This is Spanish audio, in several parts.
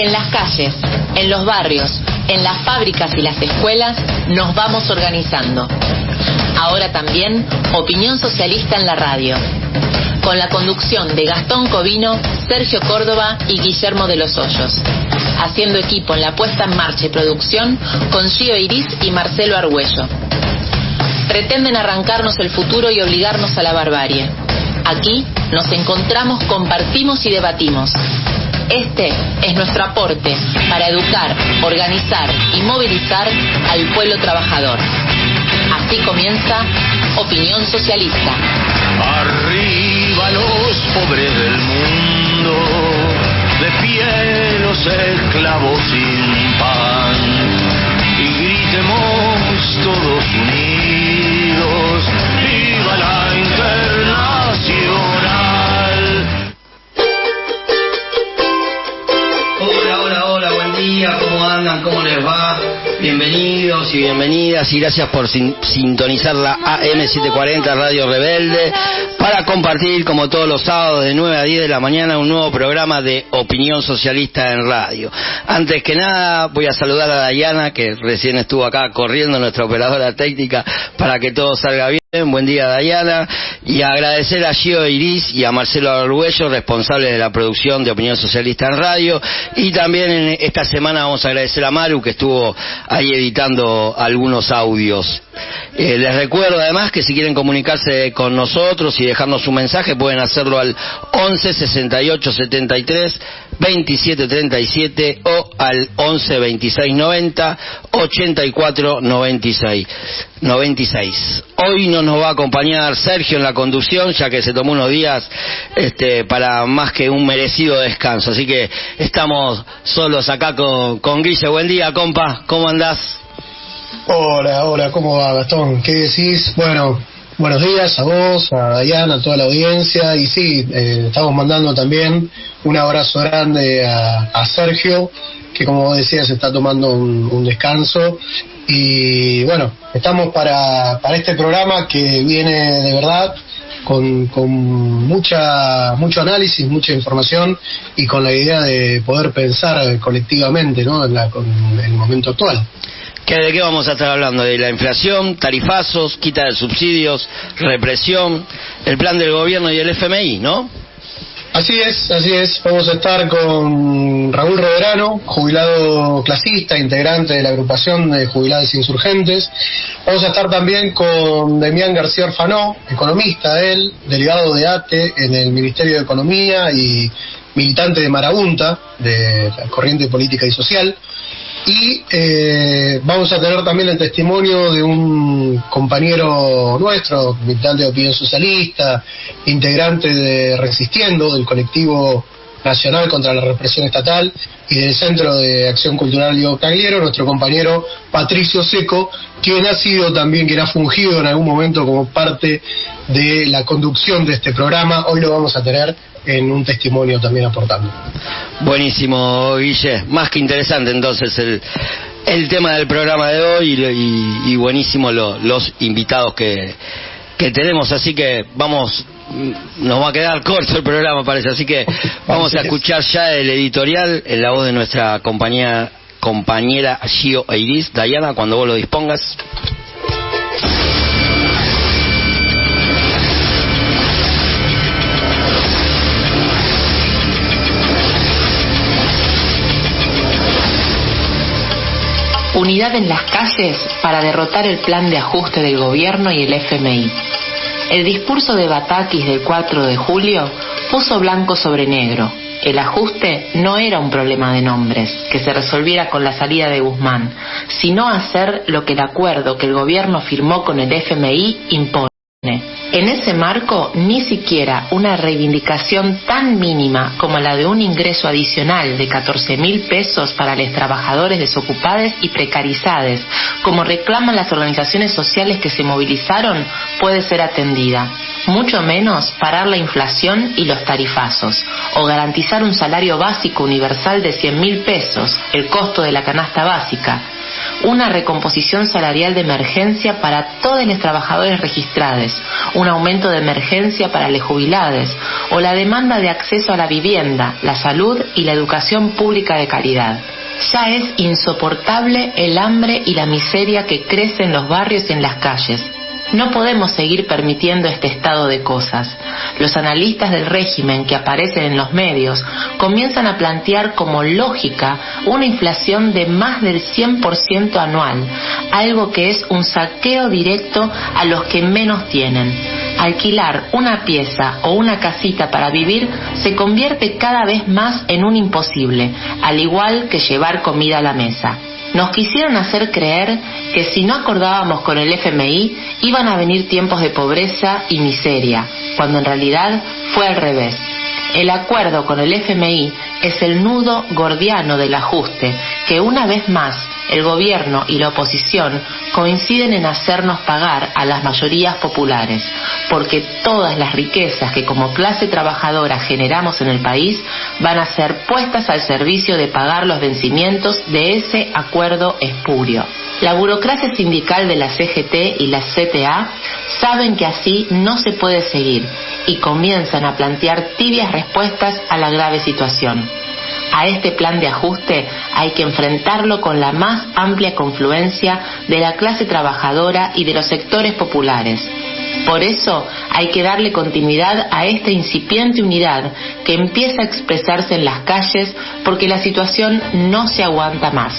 En las calles, en los barrios, en las fábricas y las escuelas nos vamos organizando. Ahora también Opinión Socialista en la radio, con la conducción de Gastón Covino, Sergio Córdoba y Guillermo de los Hoyos, haciendo equipo en la puesta en marcha y producción con Gio Iris y Marcelo Argüello. Pretenden arrancarnos el futuro y obligarnos a la barbarie. Aquí nos encontramos, compartimos y debatimos. Este es nuestro aporte para educar, organizar y movilizar al pueblo trabajador. Así comienza Opinión Socialista. Arriba los pobres del mundo, de pie los esclavos sin pan, y gritemos todos unidos, ¡viva la Internacional! Hola, buen día, ¿cómo andan? ¿Cómo les va? Bienvenidos y bienvenidas y gracias por sintonizar la AM740 Radio Rebelde para compartir como todos los sábados de 9 a 10 de la mañana un nuevo programa de Opinión Socialista en Radio. Antes que nada voy a saludar a Dayana, que recién estuvo acá corriendo, nuestra operadora técnica, para que todo salga bien. Buen día, Dayana, y agradecer a Gio Iris y a Marcelo Argüello, responsables de la producción de Opinión Socialista en Radio, y también en esta semana vamos a agradecer a Maru, que estuvo ahí editando algunos audios. Les recuerdo además que si quieren comunicarse con nosotros y dejarnos un mensaje pueden hacerlo al 11 68 73 27 37 o al 11 26 90 84 96. Hoy no nos va a acompañar Sergio en la conducción, ya que se tomó unos días para más que un merecido descanso, así que estamos solos acá con Guille. Buen día, compa, ¿cómo andás? Hola, ¿cómo va, Gastón? ¿Qué decís? Bueno, buenos días a vos, a Dayana, a toda la audiencia, y sí, estamos mandando también un abrazo grande a Sergio, que como vos decías está tomando un descanso, y bueno, estamos para este programa que viene de verdad con mucho análisis, mucha información, y con la idea de poder pensar colectivamente, ¿no?, en el momento actual. ¿De qué vamos a estar hablando? De la inflación, tarifazos, quita de subsidios, represión, el plan del gobierno y el FMI, ¿no? Así es. Vamos a estar con Raúl Roverano, jubilado clasista, integrante de la agrupación de jubilados insurgentes. Vamos a estar también con Demián García Orfanó, economista él, delegado de ATE en el Ministerio de Economía y militante de Marabunta, de la Corriente Política y Social. Y vamos a tener también el testimonio de un compañero nuestro, militante de Opinión Socialista, integrante de Resistiendo, del colectivo nacional contra la represión estatal, y del Centro de Acción Cultural Diego Cagliero, nuestro compañero Patricio Seco, quien ha fungido en algún momento como parte de la conducción de este programa. Hoy lo vamos a tener en un testimonio también aportando. Buenísimo, Guille, más que interesante entonces el tema del programa de hoy, y buenísimo los invitados que tenemos, así que nos va a quedar corto el programa, parece, así que vamos a escuchar ya el editorial en la voz de nuestra compañera Gio Iris. Dayana, cuando vos lo dispongas. Unidad en las calles para derrotar el plan de ajuste del gobierno y el FMI. El discurso de Batakis del 4 de julio puso blanco sobre negro. El ajuste no era un problema de nombres, que se resolviera con la salida de Guzmán, sino hacer lo que el acuerdo que el gobierno firmó con el FMI impone. En ese marco, ni siquiera una reivindicación tan mínima como la de un ingreso adicional de 14.000 pesos para los trabajadores desocupados y precarizados, como reclaman las organizaciones sociales que se movilizaron, puede ser atendida. Mucho menos parar la inflación y los tarifazos, o garantizar un salario básico universal de 100.000 pesos, el costo de la canasta básica, una recomposición salarial de emergencia para todos los trabajadores registrados, un aumento de emergencia para los jubilados o la demanda de acceso a la vivienda, la salud y la educación pública de calidad. Ya es insoportable el hambre y la miseria que crece en los barrios y en las calles. No podemos seguir permitiendo este estado de cosas. Los analistas del régimen que aparecen en los medios comienzan a plantear como lógica una inflación de más del 100% anual, algo que es un saqueo directo a los que menos tienen. Alquilar una pieza o una casita para vivir se convierte cada vez más en un imposible, al igual que llevar comida a la mesa. Nos quisieron hacer creer que si no acordábamos con el FMI iban a venir tiempos de pobreza y miseria, cuando en realidad fue al revés. El acuerdo con el FMI es el nudo gordiano del ajuste que una vez más el gobierno y la oposición coinciden en hacernos pagar a las mayorías populares, porque todas las riquezas que como clase trabajadora generamos en el país van a ser puestas al servicio de pagar los vencimientos de ese acuerdo espurio. La burocracia sindical de la CGT y la CTA saben que así no se puede seguir y comienzan a plantear tibias respuestas a la grave situación. A este plan de ajuste hay que enfrentarlo con la más amplia confluencia de la clase trabajadora y de los sectores populares. Por eso hay que darle continuidad a esta incipiente unidad que empieza a expresarse en las calles porque la situación no se aguanta más.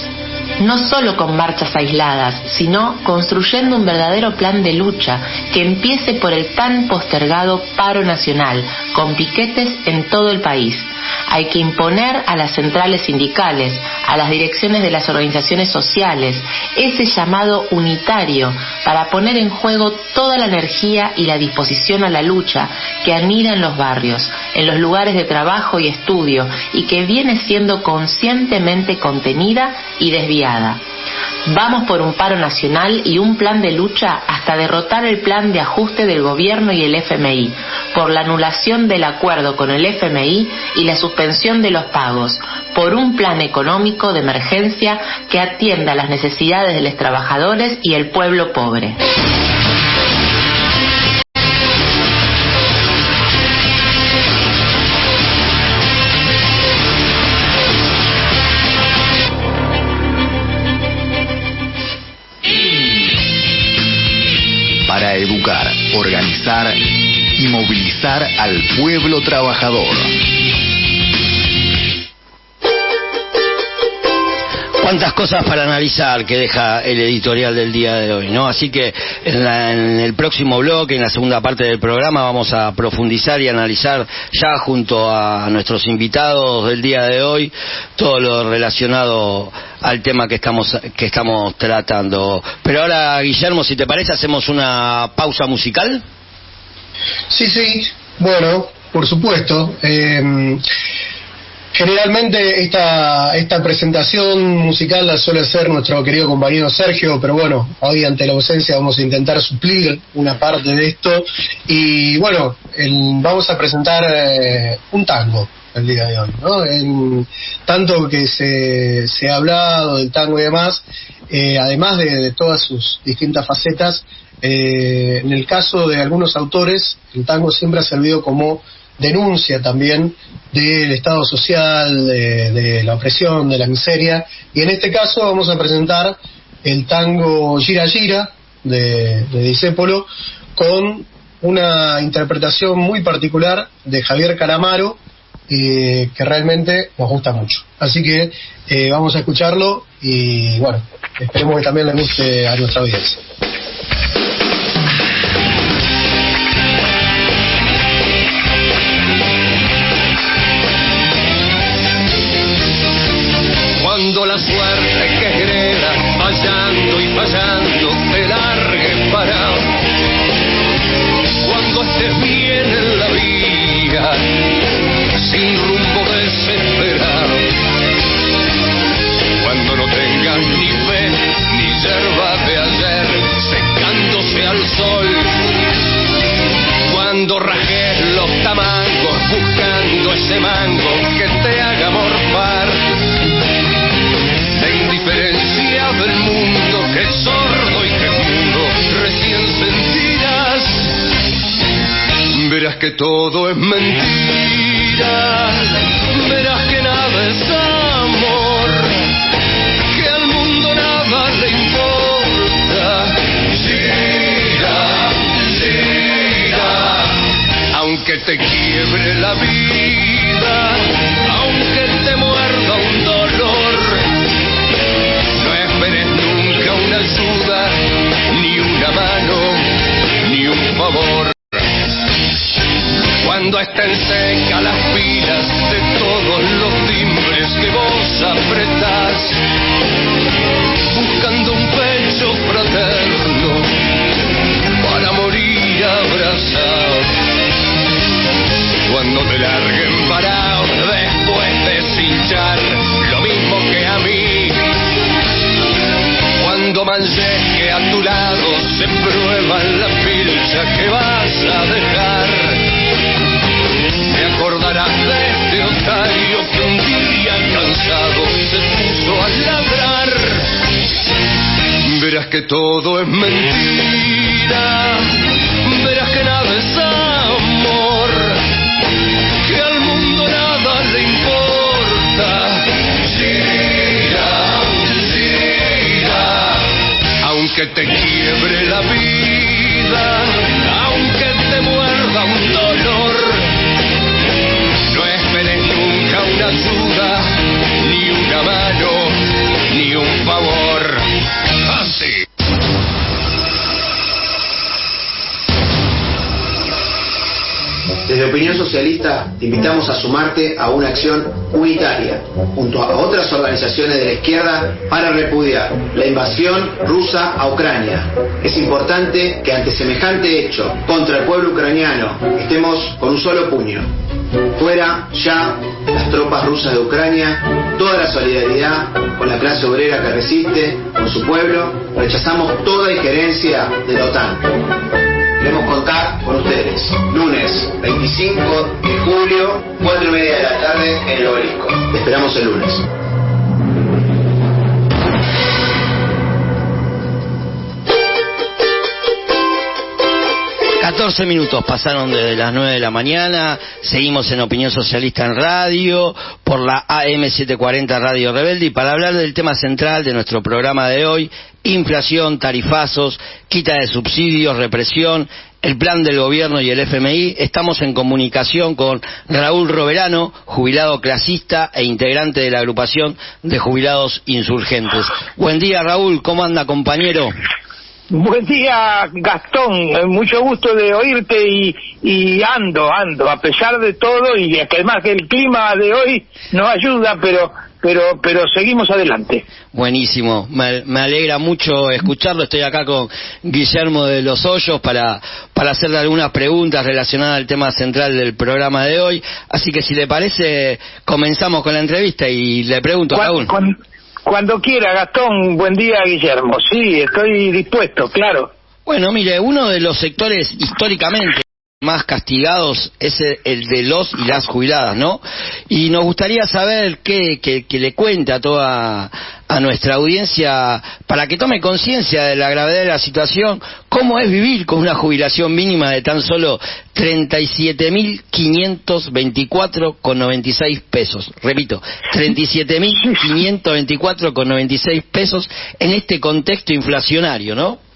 No solo con marchas aisladas, sino construyendo un verdadero plan de lucha que empiece por el tan postergado paro nacional, con piquetes en todo el país. Hay que imponer a las centrales sindicales, a las direcciones de las organizaciones sociales, ese llamado unitario para poner en juego toda la energía y la disposición a la lucha que anida en los barrios, en los lugares de trabajo y estudio y que viene siendo conscientemente contenida y desviada. Vamos por un paro nacional y un plan de lucha hasta derrotar el plan de ajuste del gobierno y el FMI, por la anulación del acuerdo con el FMI y la suspensión de los pagos, por un plan económico de emergencia que atienda las necesidades de los trabajadores y el pueblo pobre. Para educar, organizar y movilizar al pueblo trabajador. Cuántas cosas para analizar que deja el editorial del día de hoy, ¿no? Así que en el próximo bloque, en la segunda parte del programa, vamos a profundizar y analizar ya junto a nuestros invitados del día de hoy todo lo relacionado al tema que estamos tratando. Pero ahora, Guillermo, si te parece, hacemos una pausa musical. Sí, bueno, por supuesto. Generalmente esta presentación musical la suele hacer nuestro querido compañero Sergio, pero bueno, hoy ante la ausencia vamos a intentar suplir una parte de esto y bueno, vamos a presentar un tango el día de hoy, ¿no? Tanto que se ha hablado del tango y demás, además de todas sus distintas facetas, en el caso de algunos autores, el tango siempre ha servido como denuncia también del estado social, de la opresión, de la miseria, y en este caso vamos a presentar el tango Gira Gira de Discépolo con una interpretación muy particular de Javier Calamaro que realmente nos gusta mucho, así que vamos a escucharlo y bueno, esperemos que también le guste a nuestra audiencia. Cuando la suerte que hereda, fallando y fallando, te largue parado. Cuando estés bien en la vida, sin rumbo desesperado. Cuando no tengas ni fe, ni yerba de ayer, secándose al sol. Cuando rajes los tamangos, buscando ese mango que te haga morfar. La indiferencia del mundo Verás que todo es mentira, verás que nada es amor, que al mundo nada le importa. Gira, gira, aunque te quiebre la vida, aunque te muerda un dolor, no esperes nunca una ayuda, ni una mano, ni un favor. Cuando estén secas las pilas de todos los timbres que vos apretás, buscando un pecho fraterno para morir abrazado. Cuando te larguen parado después de cinchar lo mismo que a mí, cuando mancheque a tu lado se prueban la pilcha que vas a dejar, te acordarás de este otario que un día cansado se puso a ladrar. Verás que todo es mentira, verás que nada es amor, que al mundo nada le importa. Gira, gira, aunque te quiebre la vida, aunque te muerda un dolor, no esperes nunca una ayuda, ni una mano, ni un favor. Así. Desde Opinión Socialista te invitamos a sumarte a una acción unitaria junto a otras organizaciones de la izquierda para repudiar la invasión rusa a Ucrania. Es importante que ante semejante hecho contra el pueblo ucraniano estemos con un solo puño. Fuera ya las tropas rusas de Ucrania, toda la solidaridad con la clase obrera que resiste, con su pueblo. Rechazamos toda injerencia de la OTAN. Queremos contar con ustedes. Lunes 25 de julio, 4:30 de la tarde en el Obelisco. Te esperamos el lunes. 14 minutos pasaron desde las 9 de la mañana, seguimos en Opinión Socialista en Radio, por la AM740 Radio Rebelde, y para hablar del tema central de nuestro programa de hoy, inflación, tarifazos, quita de subsidios, represión, el plan del gobierno y el FMI, estamos en comunicación con Raúl Roverano, jubilado clasista e integrante de la agrupación de jubilados insurgentes. Buen día, Raúl, ¿cómo anda, compañero? Buen día, Gastón, mucho gusto de oírte y ando, a pesar de todo, y que además que el clima de hoy no ayuda, pero seguimos adelante. Buenísimo, me alegra mucho escucharlo. Estoy acá con Guillermo de los Hoyos para hacerle algunas preguntas relacionadas al tema central del programa de hoy, así que si le parece comenzamos con la entrevista y le pregunto a Raúl. Cuando quiera, Gastón. Buen día, Guillermo. Sí, estoy dispuesto, claro. Bueno, mire, uno de los sectores históricamente más castigados es el de los y las jubiladas, ¿no? Y nos gustaría saber que le cuente a toda a nuestra audiencia, para que tome conciencia de la gravedad de la situación, cómo es vivir con una jubilación mínima de tan solo 37.524,96 pesos. Repito, 37.524,96 pesos en este contexto inflacionario, ¿no?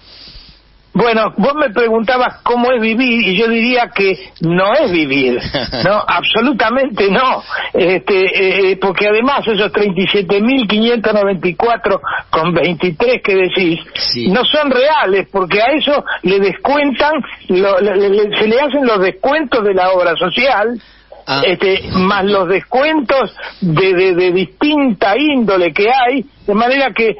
Bueno, vos me preguntabas cómo es vivir y yo diría que no es vivir, no, absolutamente no, porque además esos 37.594,23 que decís, sí, no son reales, porque a eso le descuentan, se le hacen los descuentos de la obra social, más los descuentos de distinta índole que hay, de manera que,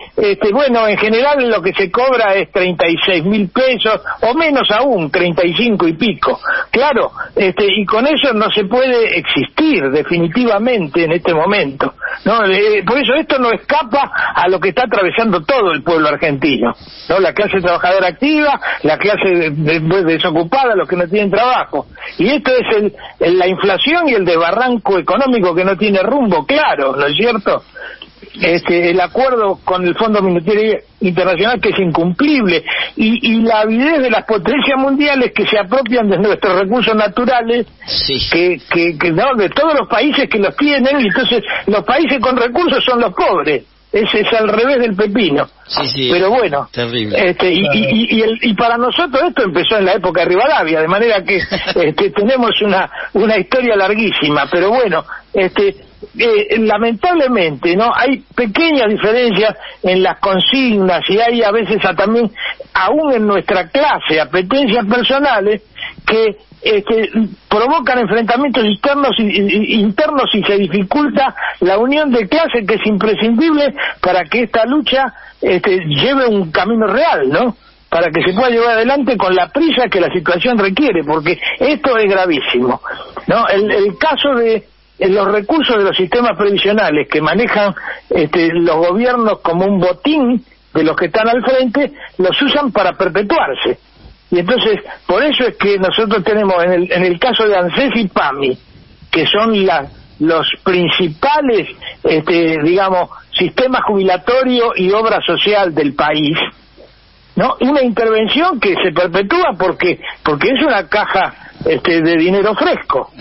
bueno, en general lo que se cobra es 36.000 pesos, o menos aún, 35 y pico. Claro, y con eso no se puede existir definitivamente en este momento, ¿no? Por eso esto no escapa a lo que está atravesando todo el pueblo argentino, ¿no? La clase trabajadora activa, la clase desocupada, los que no tienen trabajo. Y esto es la inflación y el desbarranco económico que no tiene rumbo, claro, ¿no es cierto? el acuerdo con el Fondo Monetario Internacional, que es incumplible, y la avidez de las potencias mundiales que se apropian de nuestros recursos naturales, que no, de todos los países que los tienen, y entonces los países con recursos son los pobres. Ese es al revés del pepino. Pero bueno, terrible. Y para nosotros esto empezó en la época de Rivadavia, de manera que tenemos una historia larguísima. Pero bueno, lamentablemente no hay pequeñas diferencias en las consignas, y hay a veces también, aún en nuestra clase, apetencias personales que provocan enfrentamientos internos y se dificulta la unión de clases, que es imprescindible para que esta lucha lleve un camino real, ¿no? Para que se pueda llevar adelante con la prisa que la situación requiere, porque esto es gravísimo, ¿no? El caso de los recursos de los sistemas previsionales que manejan los gobiernos como un botín de los que están al frente, los usan para perpetuarse. Y entonces, por eso es que nosotros tenemos en el caso de ANSES y PAMI, que son los principales, digamos, sistemas jubilatorio y obra social del país, ¿no? Una intervención que se perpetúa porque es una caja de dinero fresco,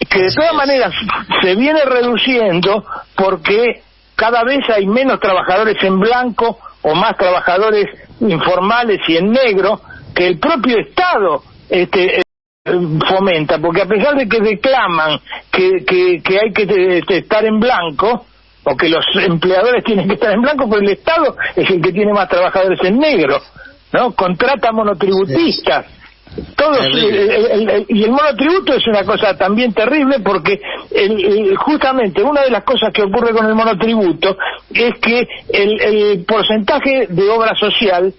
que de todas maneras se viene reduciendo porque cada vez hay menos trabajadores en blanco o más trabajadores informales y en negro, que el propio Estado fomenta, porque a pesar de que declaman que hay que estar en blanco, o que los empleadores tienen que estar en blanco, pues el Estado es el que tiene más trabajadores en negro, ¿no? Contrata monotributistas. Todos, y el monotributo es una cosa también terrible, porque justamente una de las cosas que ocurre con el monotributo es que el porcentaje de obra social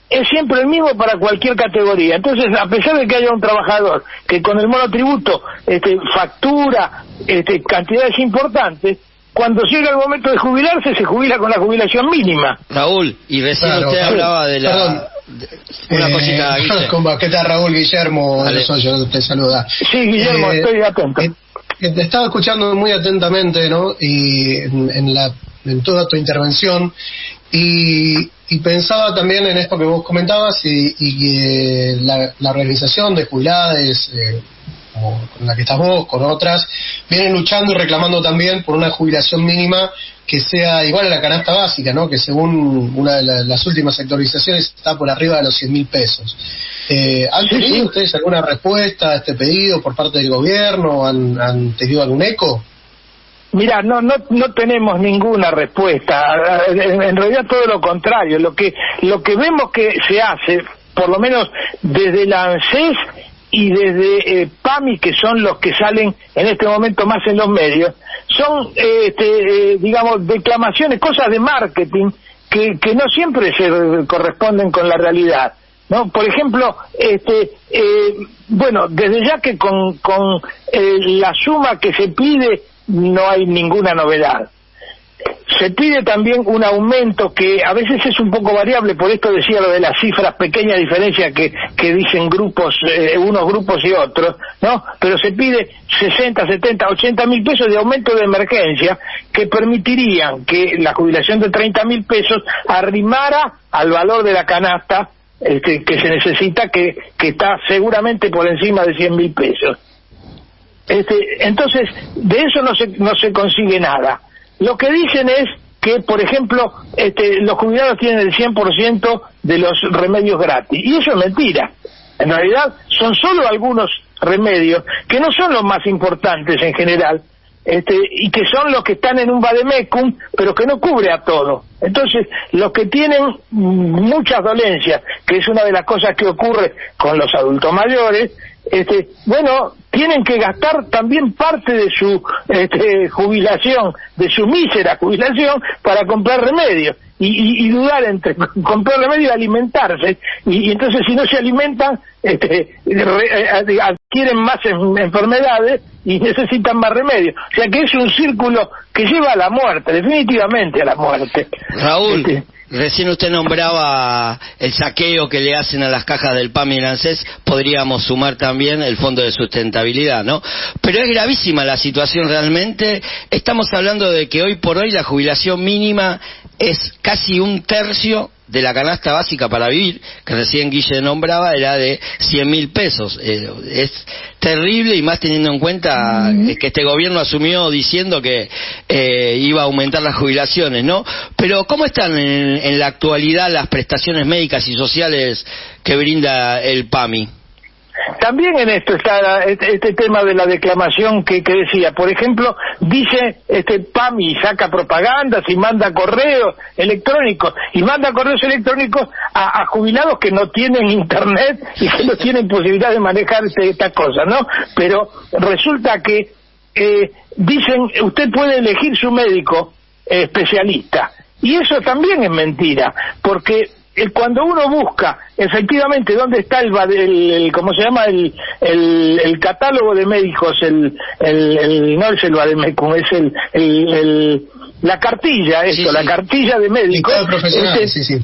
es siempre el mismo para cualquier categoría. Entonces, a pesar de que haya un trabajador que con el monotributo factura cantidades importantes, cuando llega el momento de jubilarse, se jubila con la jubilación mínima. Raúl, y recién usted hablaba de una cosita. ¿Qué tal, Raúl? Guillermo te saluda. Sí, Guillermo, estoy atento. Te estaba escuchando muy atentamente, ¿no? Y en toda tu intervención, y pensaba también en esto que vos comentabas, y la organización de jubilades, como con la que estás vos, con otras, vienen luchando y reclamando también por una jubilación mínima que sea igual a la canasta básica, ¿no? Que según una de las últimas actualizaciones está por arriba de los 100.000 pesos. ¿Han tenido ustedes alguna respuesta a este pedido por parte del gobierno? ¿Han tenido algún eco? Mira, no tenemos ninguna respuesta. En realidad todo lo contrario. Lo que vemos que se hace, por lo menos desde la ANSES y desde PAMI, que son los que salen en este momento más en los medios, son digamos, declamaciones, cosas de marketing que no siempre se corresponden con la realidad, ¿no? Por ejemplo, bueno, desde ya que con la suma que se pide no hay ninguna novedad. Se pide también un aumento que a veces es un poco variable, por esto decía lo de las cifras, pequeña diferencia que dicen grupos, unos grupos y otros, ¿no? Pero se pide 60, 70, 80.000 pesos de aumento de emergencia que permitirían que la jubilación de 30.000 pesos arrimara al valor de la canasta que se necesita, que está seguramente por encima de 100.000 pesos. Entonces, de eso no se consigue nada. Lo que dicen es que, por ejemplo, los jubilados tienen el 100% de los remedios gratis. Y eso es mentira. En realidad, son solo algunos remedios, que no son los más importantes en general, y que son los que están en un vademecum, pero que no cubre a todo. Entonces, los que tienen muchas dolencias, que es una de las cosas que ocurre con los adultos mayores, bueno, tienen que gastar también parte de su jubilación, de su mísera jubilación, para comprar remedios, y dudar entre comprar remedios y alimentarse, y entonces si no se alimentan adquieren más enfermedades y necesitan más remedio. O sea que es un círculo que lleva a la muerte, definitivamente a la muerte. Raúl, recién usted nombraba el saqueo que le hacen a las cajas del PAMI y el ANSES, podríamos sumar también el Fondo de Sustentabilidad, ¿no? Pero es gravísima la situación realmente. Estamos hablando de que hoy por hoy la jubilación mínima es casi un tercio de la canasta básica para vivir, que recién Guille nombraba, era de 100.000 pesos. Es terrible, y más teniendo en cuenta que este gobierno asumió diciendo que iba a aumentar las jubilaciones, ¿no? Pero ¿cómo están en la actualidad las prestaciones médicas y sociales que brinda el PAMI? También en esto está este tema de la declamación que decía, por ejemplo, dice PAMI, saca propagandas y manda correos electrónicos, a jubilados que no tienen internet y que no tienen posibilidad de manejar esta cosa, ¿no? Pero resulta que dicen, usted puede elegir su médico especialista, y eso también es mentira, porque cuando uno busca efectivamente dónde está ¿cómo se llama? el catálogo de médicos, no es el Vademecum, es la cartilla, la cartilla de médicos. Sí.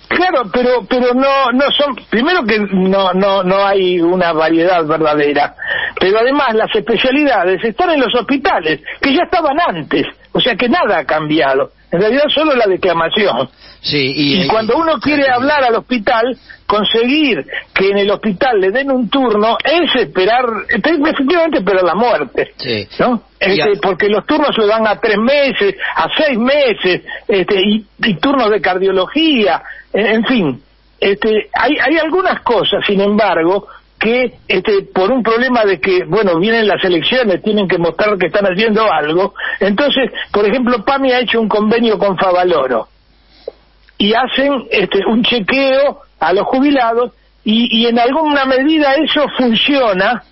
Claro, pero no son, primero que no hay una variedad verdadera, pero además las especialidades están en los hospitales, que ya estaban antes, o sea que nada ha cambiado, en realidad solo la declamación. Sí, y cuando uno quiere hablar al hospital, conseguir que en el hospital le den un turno es efectivamente esperar la muerte, sí, ¿no? Porque los turnos se dan a 3 meses, a 6 meses, y turnos de cardiología, en fin, hay algunas cosas, sin embargo, que por un problema de que, vienen las elecciones, tienen que mostrar que están haciendo algo. Entonces, por ejemplo, PAMI ha hecho un convenio con Favaloro y hacen un chequeo a los jubilados, y en alguna medida eso funciona,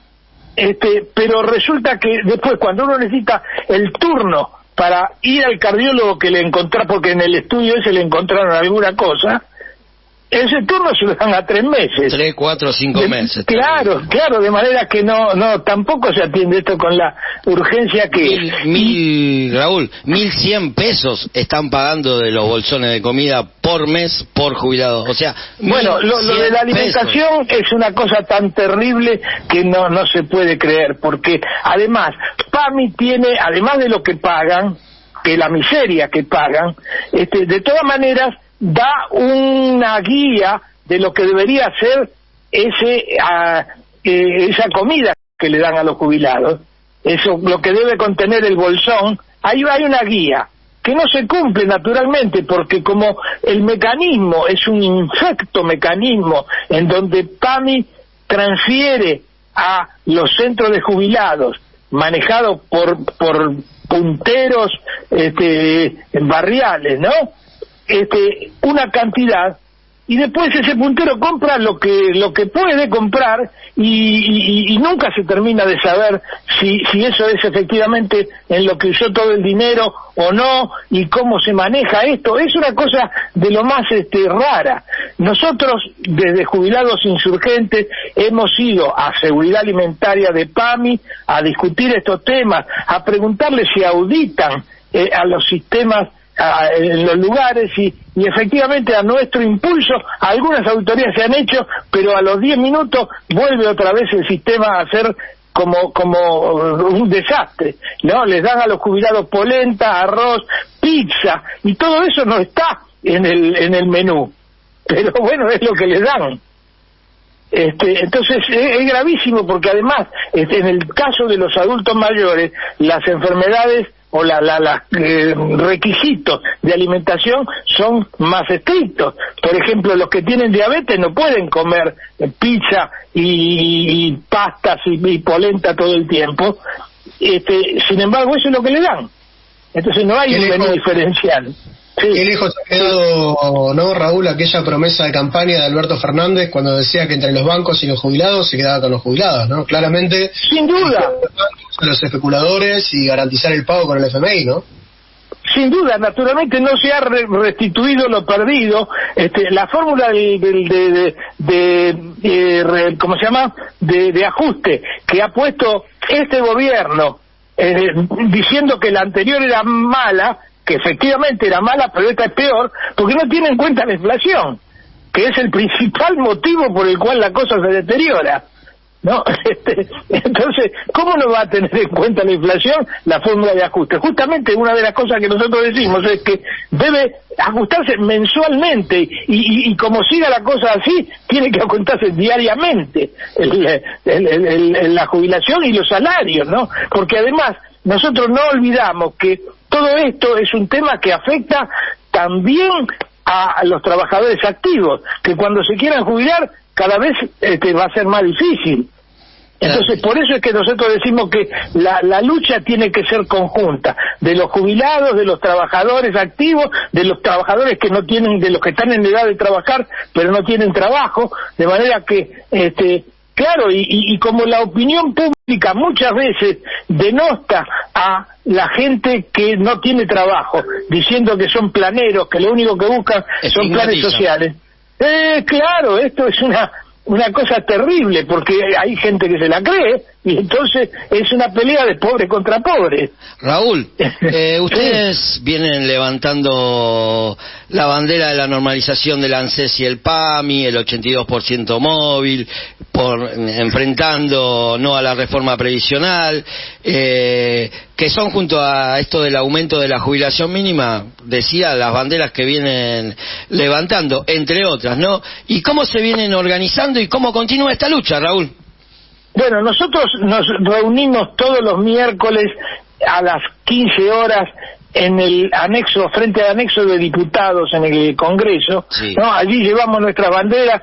pero resulta que después, cuando uno necesita el turno para ir al cardiólogo que le encontraron, porque en el estudio ese le encontraron alguna cosa, ese turno se lo dan a 3 meses. 3, 4, 5 meses. Claro, de manera que no tampoco se atiende esto con la urgencia que... Raúl, 1.100 pesos están pagando de los bolsones de comida por mes por jubilado. O sea, lo de la alimentación es una cosa tan terrible que no se puede creer, porque además PAMI tiene, además de lo que pagan, que la miseria que pagan, de todas maneras da una guía de lo que debería ser esa comida que le dan a los jubilados, eso, lo que debe contener el bolsón. Hay una guía que no se cumple naturalmente, porque como el mecanismo es un infecto mecanismo en donde PAMI transfiere a los centros de jubilados manejados por punteros barriales, ¿no? Una cantidad, y después ese puntero compra lo que puede comprar, y nunca se termina de saber si eso es efectivamente en lo que usó todo el dinero o no, y cómo se maneja esto. Es una cosa de lo más rara. Nosotros, desde Jubilados Insurgentes, hemos ido a Seguridad Alimentaria de PAMI a discutir estos temas, a preguntarle si auditan a los sistemas en los lugares, y efectivamente a nuestro impulso algunas auditorías se han hecho, pero a los 10 minutos vuelve otra vez el sistema a ser como un desastre, ¿no? Les dan a los jubilados polenta, arroz, pizza, y todo eso no está en el menú, pero es lo que les dan. Entonces es gravísimo, porque además en el caso de los adultos mayores, las enfermedades o requisitos de alimentación son más estrictos. Por ejemplo, los que tienen diabetes no pueden comer pizza y pastas y polenta todo el tiempo. Sin embargo, eso es lo que le dan. Entonces no hay un menú diferencial. Sí. Qué lejos ha quedado, ¿no, Raúl, aquella promesa de campaña de Alberto Fernández cuando decía que entre los bancos y los jubilados se quedaba con los jubilados, ¿no? Claramente, sin duda, los especuladores y garantizar el pago con el FMI, ¿no? sin duda, naturalmente no se ha restituido lo perdido. La fórmula ¿cómo se llama? De ajuste que ha puesto este gobierno, diciendo que la anterior era mala, que efectivamente era mala, pero esta es peor, porque no tiene en cuenta la inflación, que es el principal motivo por el cual la cosa se deteriora, ¿no? Entonces, ¿cómo no va a tener en cuenta la inflación la fórmula de ajuste? Justamente una de las cosas que nosotros decimos es que debe ajustarse mensualmente y como siga la cosa así, tiene que ajustarse diariamente la jubilación y los salarios, ¿no? Porque además nosotros no olvidamos que todo esto es un tema que afecta también a los trabajadores activos, que cuando se quieran jubilar cada vez va a ser más difícil. Entonces, por eso es que nosotros decimos que la lucha tiene que ser conjunta, de los jubilados, de los trabajadores activos, de los trabajadores que no tienen, de los que están en edad de trabajar, pero no tienen trabajo, de manera que, claro, y como la opinión pública muchas veces denosta a la gente que no tiene trabajo, diciendo que son planeros, que lo único que buscan son planes sociales. Claro, esto es una cosa terrible, porque hay gente que se la cree, y entonces es una pelea de pobre contra pobre. Raúl, ustedes vienen levantando la bandera de la normalización del ANSES y el PAMI, el 82% móvil, enfrentando no a la reforma previsional, que son junto a esto del aumento de la jubilación mínima, decía, las banderas que vienen levantando, entre otras, ¿no? ¿Y cómo se vienen organizando y cómo continúa esta lucha, Raúl? Bueno, nosotros nos reunimos todos los miércoles a las 15 horas en el anexo, frente al anexo de diputados en el Congreso, sí, ¿no? Allí llevamos nuestra bandera,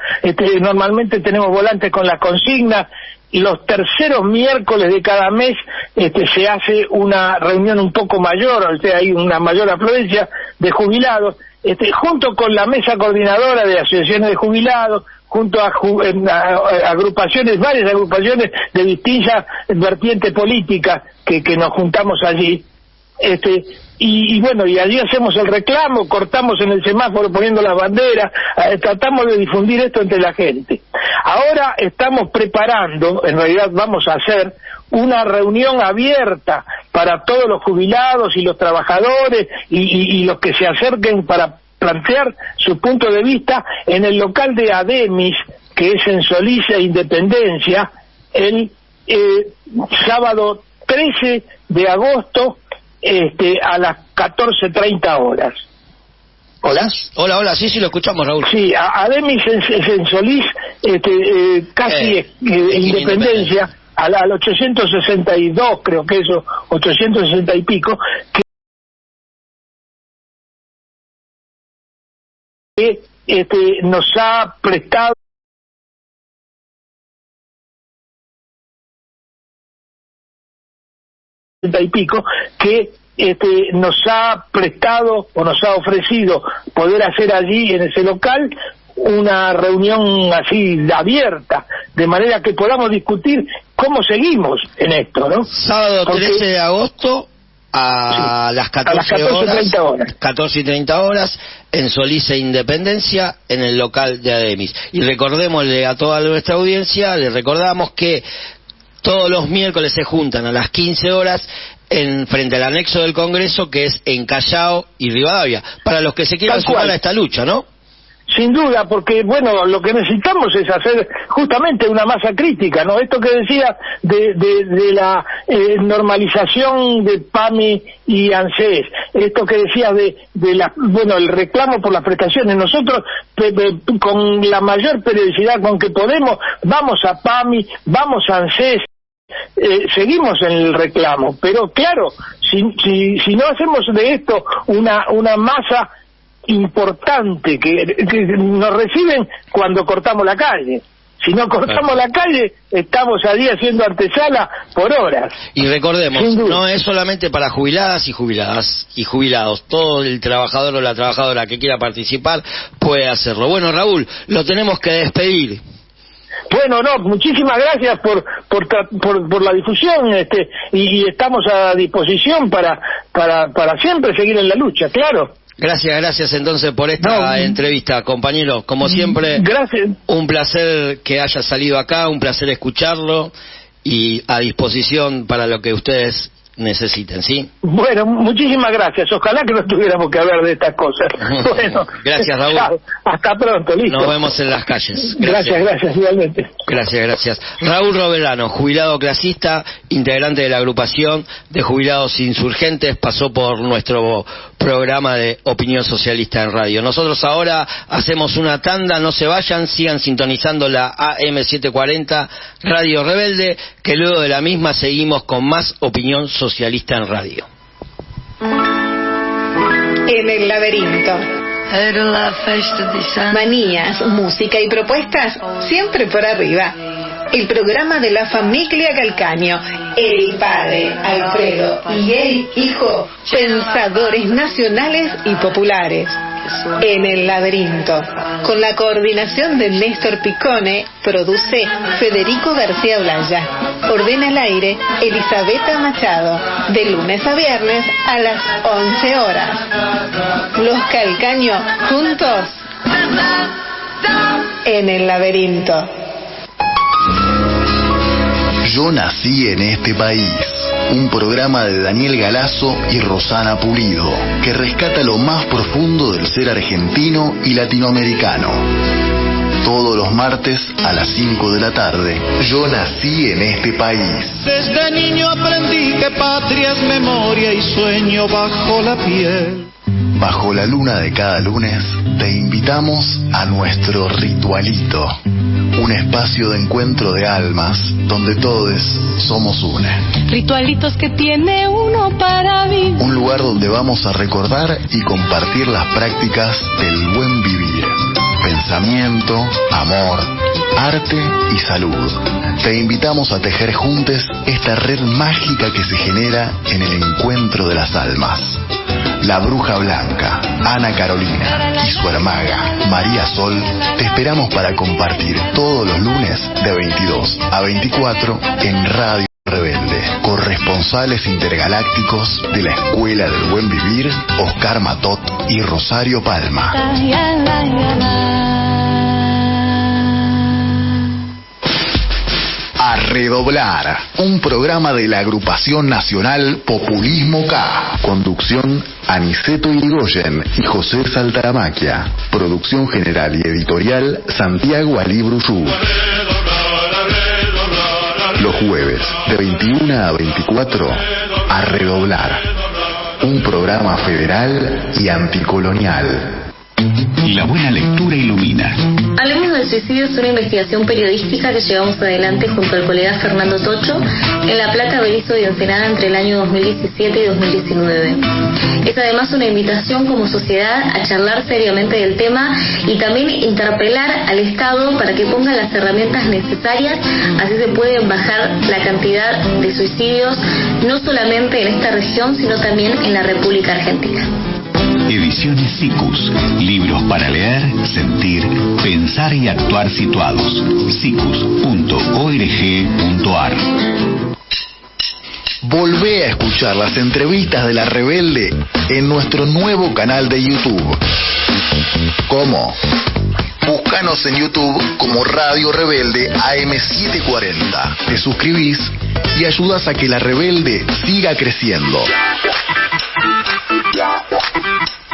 normalmente tenemos volantes con las consignas, y los terceros miércoles de cada mes se hace una reunión un poco mayor, o sea, hay una mayor afluencia de jubilados, junto con la mesa coordinadora de asociaciones de jubilados, junto a agrupaciones, varias agrupaciones de distintas vertientes políticas que nos juntamos allí, y bueno, y allí hacemos el reclamo, cortamos en el semáforo poniendo las banderas, tratamos de difundir esto entre la gente. Ahora estamos preparando, en realidad vamos a hacer una reunión abierta para todos los jubilados y los trabajadores y los que se acerquen para plantear su punto de vista en el local de Ademis, que es en Solís e Independencia, el sábado 13 de agosto a las 14:30 horas. ¿Hola? Hola, sí, lo escuchamos, Raúl. Sí, Ademis es en Solís, casi Independencia, al 862, creo que eso, 860 y pico, que nos ha prestado y pico, que nos ha prestado o nos ha ofrecido poder hacer allí en ese local una reunión así abierta, de manera que podamos discutir cómo seguimos en esto, ¿no? Sábado 13 de agosto a las 14:30 horas. 14:30 horas en Solís e Independencia, en el local de Ademis. Y recordémosle a toda nuestra audiencia, le recordamos que todos los miércoles se juntan a las 15 horas frente al anexo del Congreso, que es en Callao y Rivadavia, para los que se quieran sumar a esta lucha, ¿no? Sin duda, porque bueno, lo que necesitamos es hacer justamente una masa crítica, ¿no? Esto que decía de la normalización de PAMI y ANSES, esto que decía el reclamo por las prestaciones. Nosotros con la mayor periodicidad con que podemos vamos a PAMI, vamos a ANSES, seguimos en el reclamo, pero claro, si no hacemos de esto una masa importante que nos reciben cuando cortamos la calle. Si no cortamos la calle, estamos allí haciendo antesala por horas. Y recordemos, no es solamente para jubiladas y jubilados. Todo el trabajador o la trabajadora que quiera participar puede hacerlo. Bueno, Raúl, lo tenemos que despedir. Bueno, no, muchísimas gracias por la difusión, y estamos a disposición para siempre seguir en la lucha, claro. Gracias entonces por esta entrevista, compañero. Como siempre, gracias. Un placer que haya salido acá, un placer escucharlo y a disposición para lo que ustedes necesiten, ¿sí? Bueno, muchísimas gracias. Ojalá que no tuviéramos que hablar de estas cosas. Bueno, gracias, Raúl. Chao. Hasta pronto, listo. Nos vemos en las calles. Gracias, igualmente. Gracias. Raúl Roverano, jubilado clasista, integrante de la agrupación de jubilados insurgentes, pasó por nuestro programa de Opinión Socialista en Radio. Nosotros ahora hacemos una tanda, no se vayan, sigan sintonizando la AM740 Radio Rebelde, que luego de la misma seguimos con más Opinión Socialista en Radio. En el laberinto. Manías, música y propuestas siempre por arriba. El programa de la familia Calcaño, el padre Alfredo y el hijo, pensadores nacionales y populares. En el laberinto, con la coordinación de Néstor Picone, produce Federico García Blaya. Ordena al aire Elisabetta Machado, de lunes a viernes a las 11 horas. Los Calcaño juntos en el laberinto. Yo nací en este país. Un programa de Daniel Galazo y Rosana Pulido, que rescata lo más profundo del ser argentino y latinoamericano. Todos los martes a las 5 de la tarde. Yo nací en este país. Desde niño aprendí que patria es memoria y sueño bajo la piel. Bajo la luna de cada lunes, te invitamos a nuestro ritualito. Un espacio de encuentro de almas, donde todos somos una. Ritualitos que tiene uno para vivir. Un lugar donde vamos a recordar y compartir las prácticas del buen vivir. Pensamiento, amor, arte y salud. Te invitamos a tejer juntos esta red mágica que se genera en el encuentro de las almas. La Bruja Blanca, Ana Carolina y su hermaga, María Sol, te esperamos para compartir todos los lunes de 22 a 24 en Radio Rebelde. Corresponsales intergalácticos de la Escuela del Buen Vivir, Oscar Matot y Rosario Palma. A Redoblar, un programa de la agrupación nacional Populismo K. Conducción Aniceto Irigoyen y José Saltaramaquia. Producción general y editorial Santiago Ali Bruyú. Los jueves de 21 a 24, A Redoblar, un programa federal y anticolonial. La buena lectura ilumina. Hablemos del suicidio, es una investigación periodística que llevamos adelante junto al colega Fernando Tocho en La Plata, Berizo y Ensenada entre el año 2017 y 2019. Es además una invitación como sociedad a charlar seriamente del tema y también interpelar al Estado para que ponga las herramientas necesarias, así se puede bajar la cantidad de suicidios no solamente en esta región sino también en la República Argentina. Ediciones SICUS. Libros para leer, sentir, pensar y actuar situados. sicus.org.ar. Volvé a escuchar las entrevistas de La Rebelde en nuestro nuevo canal de YouTube. ¿Cómo? Búscanos en YouTube como Radio Rebelde AM740. Te suscribís y ayudas a que La Rebelde siga creciendo.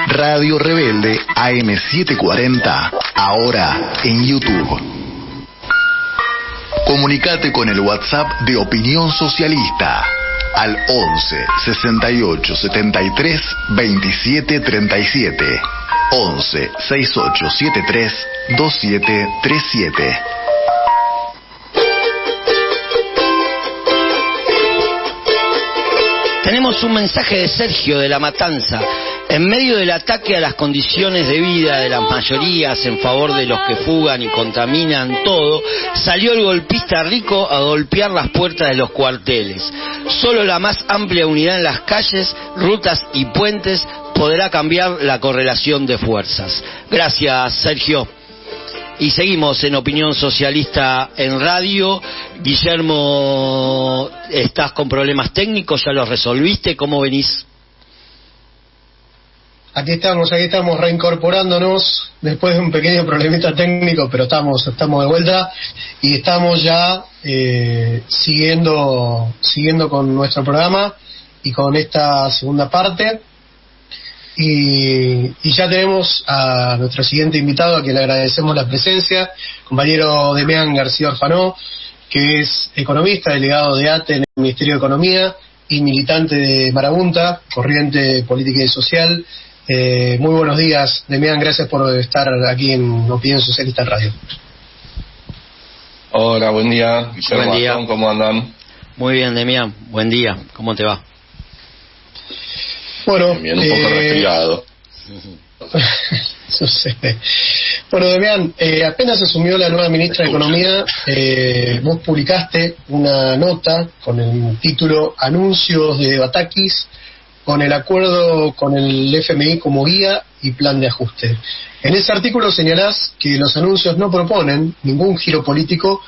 Radio Rebelde AM740, ahora en YouTube. Comunicate con el WhatsApp de Opinión Socialista al 11 68 73 27 37. 11 68 73 27 37. Tenemos un mensaje de Sergio de La Matanza. En medio del ataque a las condiciones de vida de las mayorías en favor de los que fugan y contaminan todo, salió el golpista rico a golpear las puertas de los cuarteles. Solo la más amplia unidad en las calles, rutas y puentes podrá cambiar la correlación de fuerzas. Gracias, Sergio. Y seguimos en Opinión Socialista en radio. Guillermo, ¿estás con problemas técnicos? ¿Ya los resolviste? ¿Cómo venís? Aquí estamos reincorporándonos después de un pequeño problemita técnico, pero estamos de vuelta y estamos ya siguiendo con nuestro programa y con esta segunda parte. Y ya tenemos a nuestro siguiente invitado, a quien le agradecemos la presencia, compañero Demián García Orfanó, que es economista, delegado de ATE en el Ministerio de Economía y militante de Marabunta, Corriente Política y Social. Muy buenos días, Demián, gracias por estar aquí en Opinión Socialista en Radio. Hola, buen día. Buen día. ¿Cómo andan? Muy bien, Demián, buen día. ¿Cómo te va? Bueno, bien, un poco resfriado. Bueno, Demián, apenas asumió la nueva ministra de Economía, vos publicaste una nota con el título Anuncios de Batakis con el acuerdo con el FMI como guía y plan de ajuste. En ese artículo señalás que los anuncios no proponen ningún giro político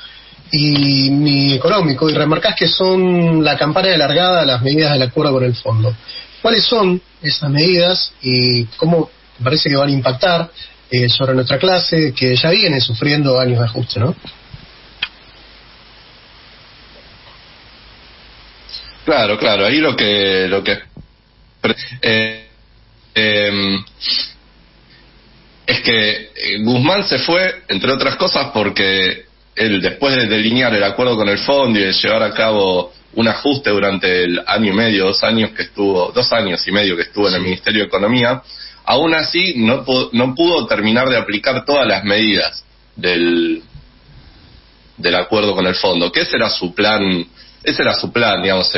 y ni económico, y remarcás que son la campana de largada a las medidas del acuerdo con el fondo. ¿Cuáles son esas medidas y cómo parece que van a impactar sobre nuestra clase, que ya viene sufriendo años de ajuste, ¿no? Claro, ahí lo que es que Guzmán se fue, entre otras cosas, porque él, después de delinear el acuerdo con el fondo y de llevar a cabo un ajuste durante el año y medio, 2 años y medio que estuvo en el Ministerio de Economía, aún así no pudo terminar de aplicar todas las medidas del acuerdo con el fondo, que ese era su plan, digamos,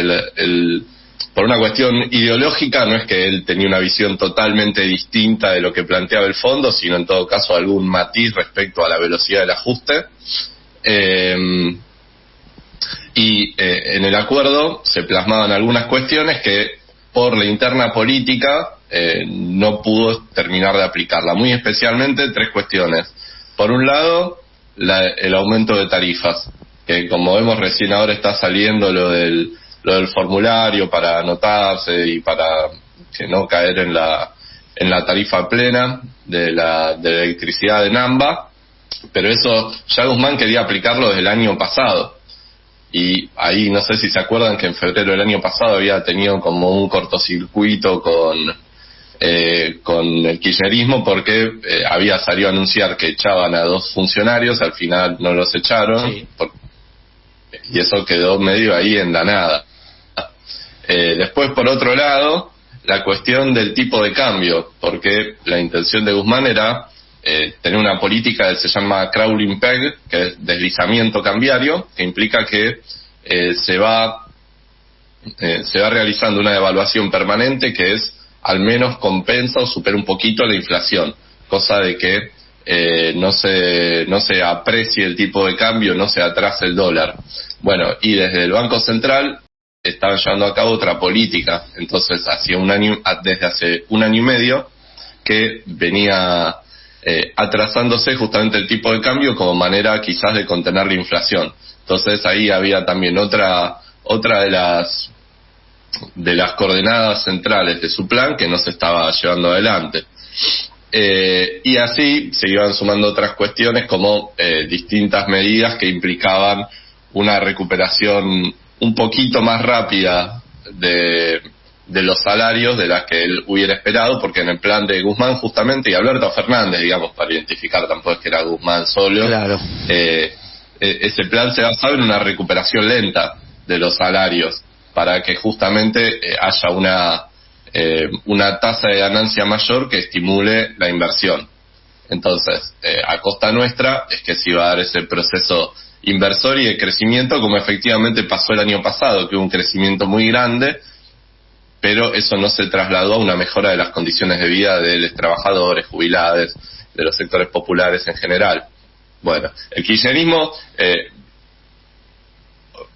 por una cuestión ideológica. No es que él tenía una visión totalmente distinta de lo que planteaba el fondo, sino en todo caso algún matiz respecto a la velocidad del ajuste. En el acuerdo se plasmaban algunas cuestiones que por la interna política no pudo terminar de aplicarla, muy especialmente 3 cuestiones. Por un lado, el aumento de tarifas, que como vemos recién ahora está saliendo lo del formulario para anotarse y para que no caer en la tarifa plena de la electricidad de Namba, pero eso ya Guzmán quería aplicarlo desde el año pasado. Y ahí no sé si se acuerdan que en febrero del año pasado había tenido como un cortocircuito con el kirchnerismo, porque había salido a anunciar que echaban a 2 funcionarios, al final no los echaron, sí. Y eso quedó medio ahí en la nada. Después, por otro lado, la cuestión del tipo de cambio, porque la intención de Guzmán era tener una política que se llama crawling peg, que es deslizamiento cambiario, que implica que se va realizando una devaluación permanente que es al menos compensa o supera un poquito la inflación, cosa de que no se aprecie el tipo de cambio, no se atrase el dólar. Bueno, y desde el Banco Central estaban llevando a cabo otra política. Entonces, desde hace 1 año y medio que venía atrasándose justamente el tipo de cambio como manera quizás de contener la inflación. Entonces ahí había también otra de las coordenadas centrales de su plan que no se estaba llevando adelante. Y así se iban sumando otras cuestiones como distintas medidas que implicaban una recuperación un poquito más rápida de los salarios de las que él hubiera esperado, porque en el plan de Guzmán justamente, y Alberto Fernández, digamos, para identificar, tampoco es que era Guzmán solo, claro. Ese plan se basaba en una recuperación lenta de los salarios, para que justamente haya una tasa de ganancia mayor que estimule la inversión. Entonces, a costa nuestra es que se iba a dar ese proceso inversor y de crecimiento, como efectivamente pasó el año pasado, que hubo un crecimiento muy grande, pero eso no se trasladó a una mejora de las condiciones de vida de los trabajadores, jubilados, de los sectores populares en general. Bueno, el kirchnerismo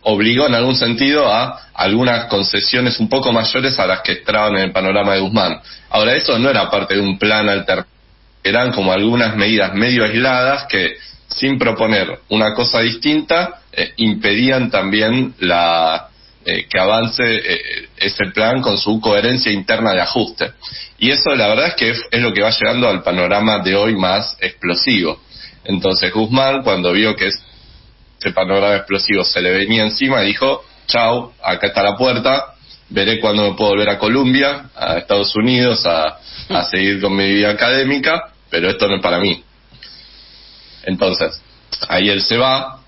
obligó en algún sentido a algunas concesiones un poco mayores a las que estaban en el panorama de Guzmán. Ahora, eso no era parte de un plan alternativo eran como algunas medidas medio aisladas que, sin proponer una cosa distinta, impedían también que avance ese plan con su coherencia interna de ajuste. Y eso la verdad es que es lo que va llegando al panorama de hoy más explosivo. Entonces Guzmán, cuando vio que ese panorama explosivo se le venía encima, dijo: chau, acá está la puerta, veré cuándo me puedo volver a Colombia, a Estados Unidos, a seguir con mi vida académica, pero esto no es para mí. Entonces, ahí él se va,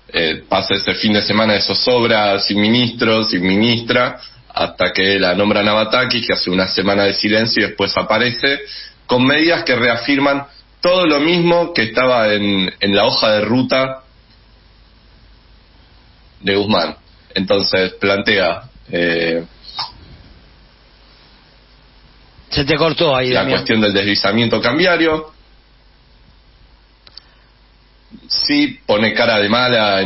pasa ese fin de semana de zozobra, sin ministro, sin ministra, hasta que la nombran a Batakis, que hace una semana de silencio y después aparece con medidas que reafirman todo lo mismo que estaba en la hoja de ruta de Guzmán. Entonces plantea se te cortó ahí la cuestión del deslizamiento cambiario. Sí, pone cara de mala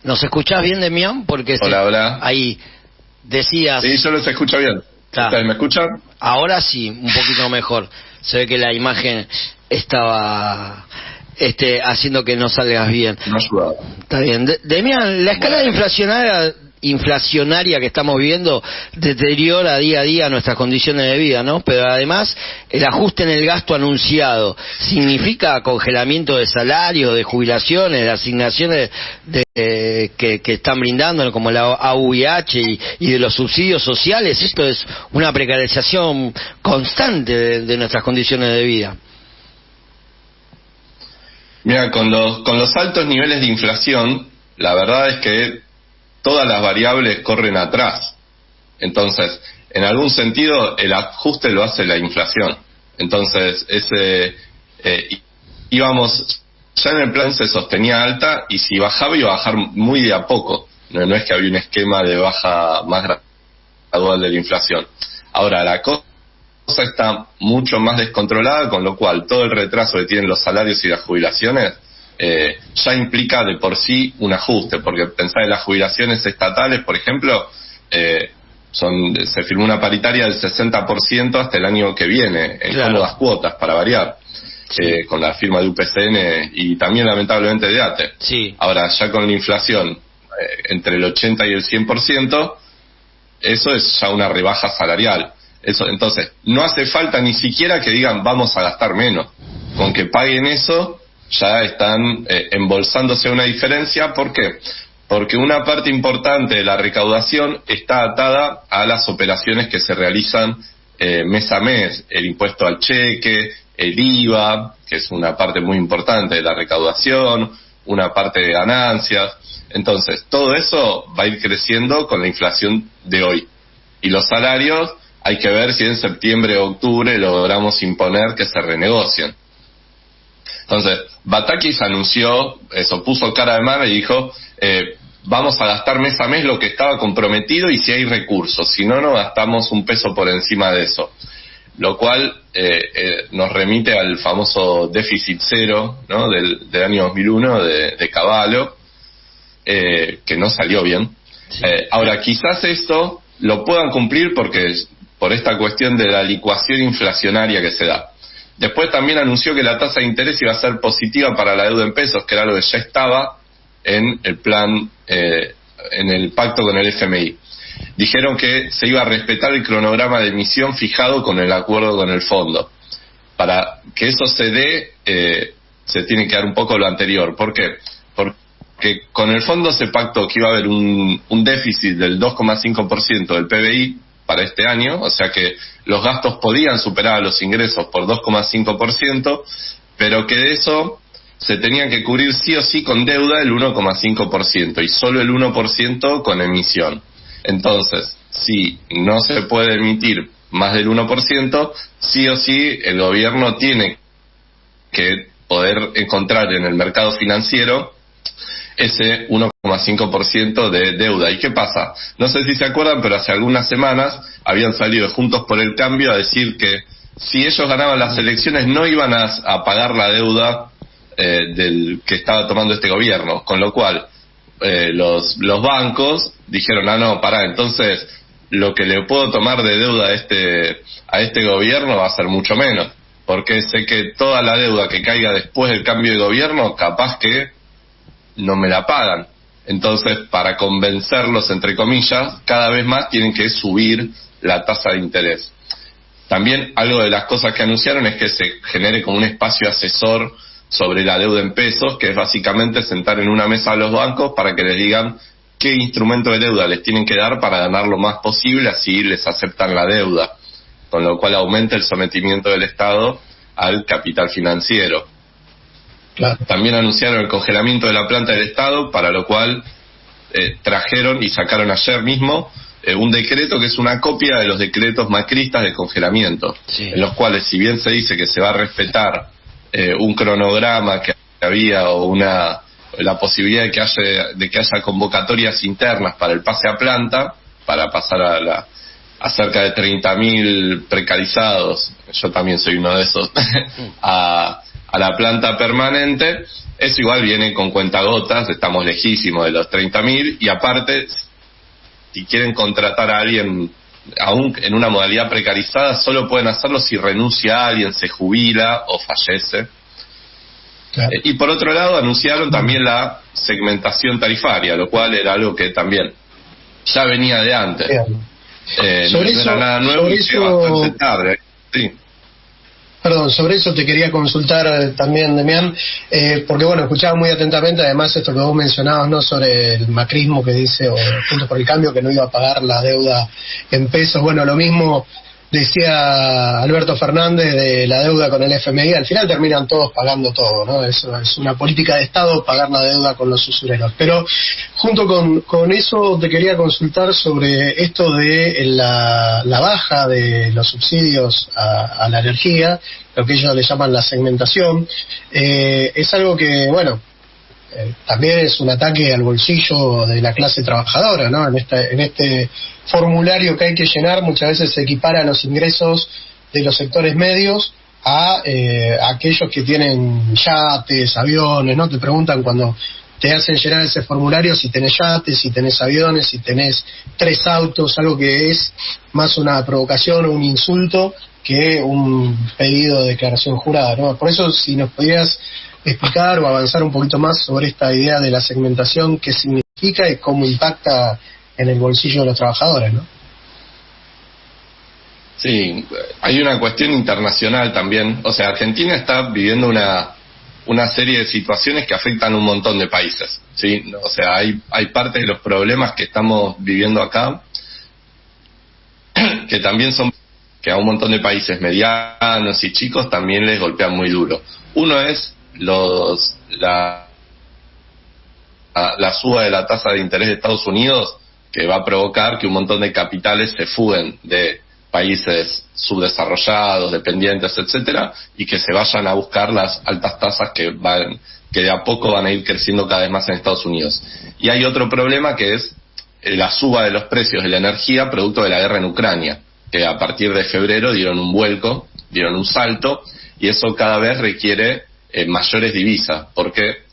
¿Nos escuchás bien, Demián? Porque hola. Ahí decías... Sí, yo los escucho bien. ¿Ustedes me escuchan? Ahora sí, un poquito mejor. Se ve que la imagen estaba haciendo que no salgas bien. No ayudaba. Está bien. Demián, la escala inflacionaria que estamos viviendo deteriora día a día nuestras condiciones de vida, ¿no? Pero además el ajuste en el gasto anunciado significa congelamiento de salarios, de jubilaciones, de asignaciones que están brindando, como la AUIH y de los subsidios sociales. Esto es una precarización constante de nuestras condiciones de vida. Mira, con los altos niveles de inflación, la verdad es que todas las variables corren atrás. Entonces, en algún sentido, el ajuste lo hace la inflación. Entonces, íbamos, ya en el plan se sostenía alta, y si bajaba, iba a bajar muy de a poco. No es que había un esquema de baja más gradual de la inflación. Ahora, la cosa está mucho más descontrolada, con lo cual todo el retraso que tienen los salarios y las jubilaciones ya implica de por sí un ajuste, porque pensar en las jubilaciones estatales, por ejemplo, se firmó una paritaria del 60% hasta el año que viene, en cómodas cuotas, para variar, con la firma de UPCN y también lamentablemente de ATE. Sí. Ahora, ya con la inflación entre el 80 y el 100%, eso es ya una rebaja salarial. Entonces, no hace falta ni siquiera que digan vamos a gastar menos. Con que paguen eso, ya están embolsándose una diferencia. ¿Por qué? Porque una parte importante de la recaudación está atada a las operaciones que se realizan mes a mes. El impuesto al cheque, el IVA, que es una parte muy importante de la recaudación, una parte de ganancias. Entonces, todo eso va a ir creciendo con la inflación de hoy. Y los salarios, hay que ver si en septiembre o octubre logramos imponer que se renegocien. Entonces, Batakis anunció eso, puso cara de mala y dijo, vamos a gastar mes a mes lo que estaba comprometido y si hay recursos, si no, no gastamos un peso por encima de eso. Lo cual nos remite al famoso déficit cero, ¿no? del año 2001 de Cavallo, que no salió bien. Sí. Ahora, quizás esto lo puedan cumplir por esta cuestión de la licuación inflacionaria que se da. Después también anunció que la tasa de interés iba a ser positiva para la deuda en pesos, que era algo que ya estaba en el plan, en el pacto con el FMI. Dijeron que se iba a respetar el cronograma de emisión fijado con el acuerdo con el fondo. Para que eso se dé, se tiene que dar un poco lo anterior. ¿Por qué? Porque con el fondo se pactó que iba a haber un déficit del 2,5% del PBI para este año, o sea que los gastos podían superar a los ingresos por 2,5%, pero que de eso se tenían que cubrir sí o sí con deuda el 1,5% y solo el 1% con emisión. Entonces, si no se puede emitir más del 1%, sí o sí el gobierno tiene que poder encontrar en el mercado financiero ese 1,5% de deuda. ¿Y qué pasa? No sé si se acuerdan, pero hace algunas semanas habían salido Juntos por el Cambio a decir que si ellos ganaban las elecciones no iban a pagar la deuda del que estaba tomando este gobierno, con lo cual los bancos dijeron, no, pará, entonces lo que le puedo tomar de deuda a este gobierno va a ser mucho menos, porque sé que toda la deuda que caiga después del cambio de gobierno, capaz que no me la pagan. Entonces, para convencerlos, entre comillas, cada vez más tienen que subir la tasa de interés. También algo de las cosas que anunciaron es que se genere como un espacio asesor sobre la deuda en pesos, que es básicamente sentar en una mesa a los bancos para que les digan qué instrumento de deuda les tienen que dar para ganar lo más posible, así les aceptan la deuda, con lo cual aumenta el sometimiento del Estado al capital financiero. Claro. También anunciaron el congelamiento de la planta del Estado, para lo cual trajeron y sacaron ayer mismo un decreto que es una copia de los decretos macristas de congelamiento, en los cuales, si bien se dice que se va a respetar un cronograma que había o la posibilidad de que haya convocatorias internas para el pase a planta, para pasar a cerca de 30.000 precarizados, yo también soy uno de esos, a la planta permanente, eso igual viene con cuentagotas, estamos lejísimos de los 30.000, y aparte, si quieren contratar a alguien aún en una modalidad precarizada, solo pueden hacerlo si renuncia a alguien, se jubila o fallece. Claro. Y por otro lado anunciaron también la segmentación tarifaria, lo cual era algo que también ya venía de antes. No era nada nuevo y llegó bastante tarde. Sí. Perdón, sobre eso te quería consultar también, Demián, porque bueno, escuchaba muy atentamente, además esto que vos mencionabas, ¿no?, sobre el macrismo que dice, o Juntos por el Cambio, que no iba a pagar la deuda en pesos. Bueno, lo mismo decía Alberto Fernández de la deuda con el FMI. Al final terminan todos pagando todo, ¿no? Eso es una política de Estado, pagar la deuda con los usureros. Pero junto con eso te quería consultar sobre esto de la baja de los subsidios a la energía, lo que ellos le llaman la segmentación. Es algo que, bueno, también es un ataque al bolsillo de la clase trabajadora, ¿no? En este formulario que hay que llenar muchas veces se equipara los ingresos de los sectores medios a aquellos que tienen yates, aviones, ¿no? Te preguntan cuando te hacen llenar ese formulario si tenés yates, si tenés aviones, si tenés 3 autos, algo que es más una provocación o un insulto que un pedido de declaración jurada, ¿no? Por eso, si nos pudieras explicar o avanzar un poquito más sobre esta idea de la segmentación, qué significa y cómo impacta en el bolsillo de los trabajadores, ¿no? Sí, hay una cuestión internacional también. O sea, Argentina está viviendo una serie de situaciones que afectan a un montón de países, ¿sí? O sea, hay parte de los problemas que estamos viviendo acá que también son que a un montón de países medianos y chicos también les golpean muy duro. Uno es la suba de la tasa de interés de Estados Unidos, que va a provocar que un montón de capitales se fuguen de países subdesarrollados, dependientes, etcétera, y que se vayan a buscar las altas tasas que de a poco van a ir creciendo cada vez más en Estados Unidos. Y hay otro problema que es la suba de los precios de la energía producto de la guerra en Ucrania, que a partir de febrero dieron un vuelco, dieron un salto, y eso cada vez requiere mayores divisas, porque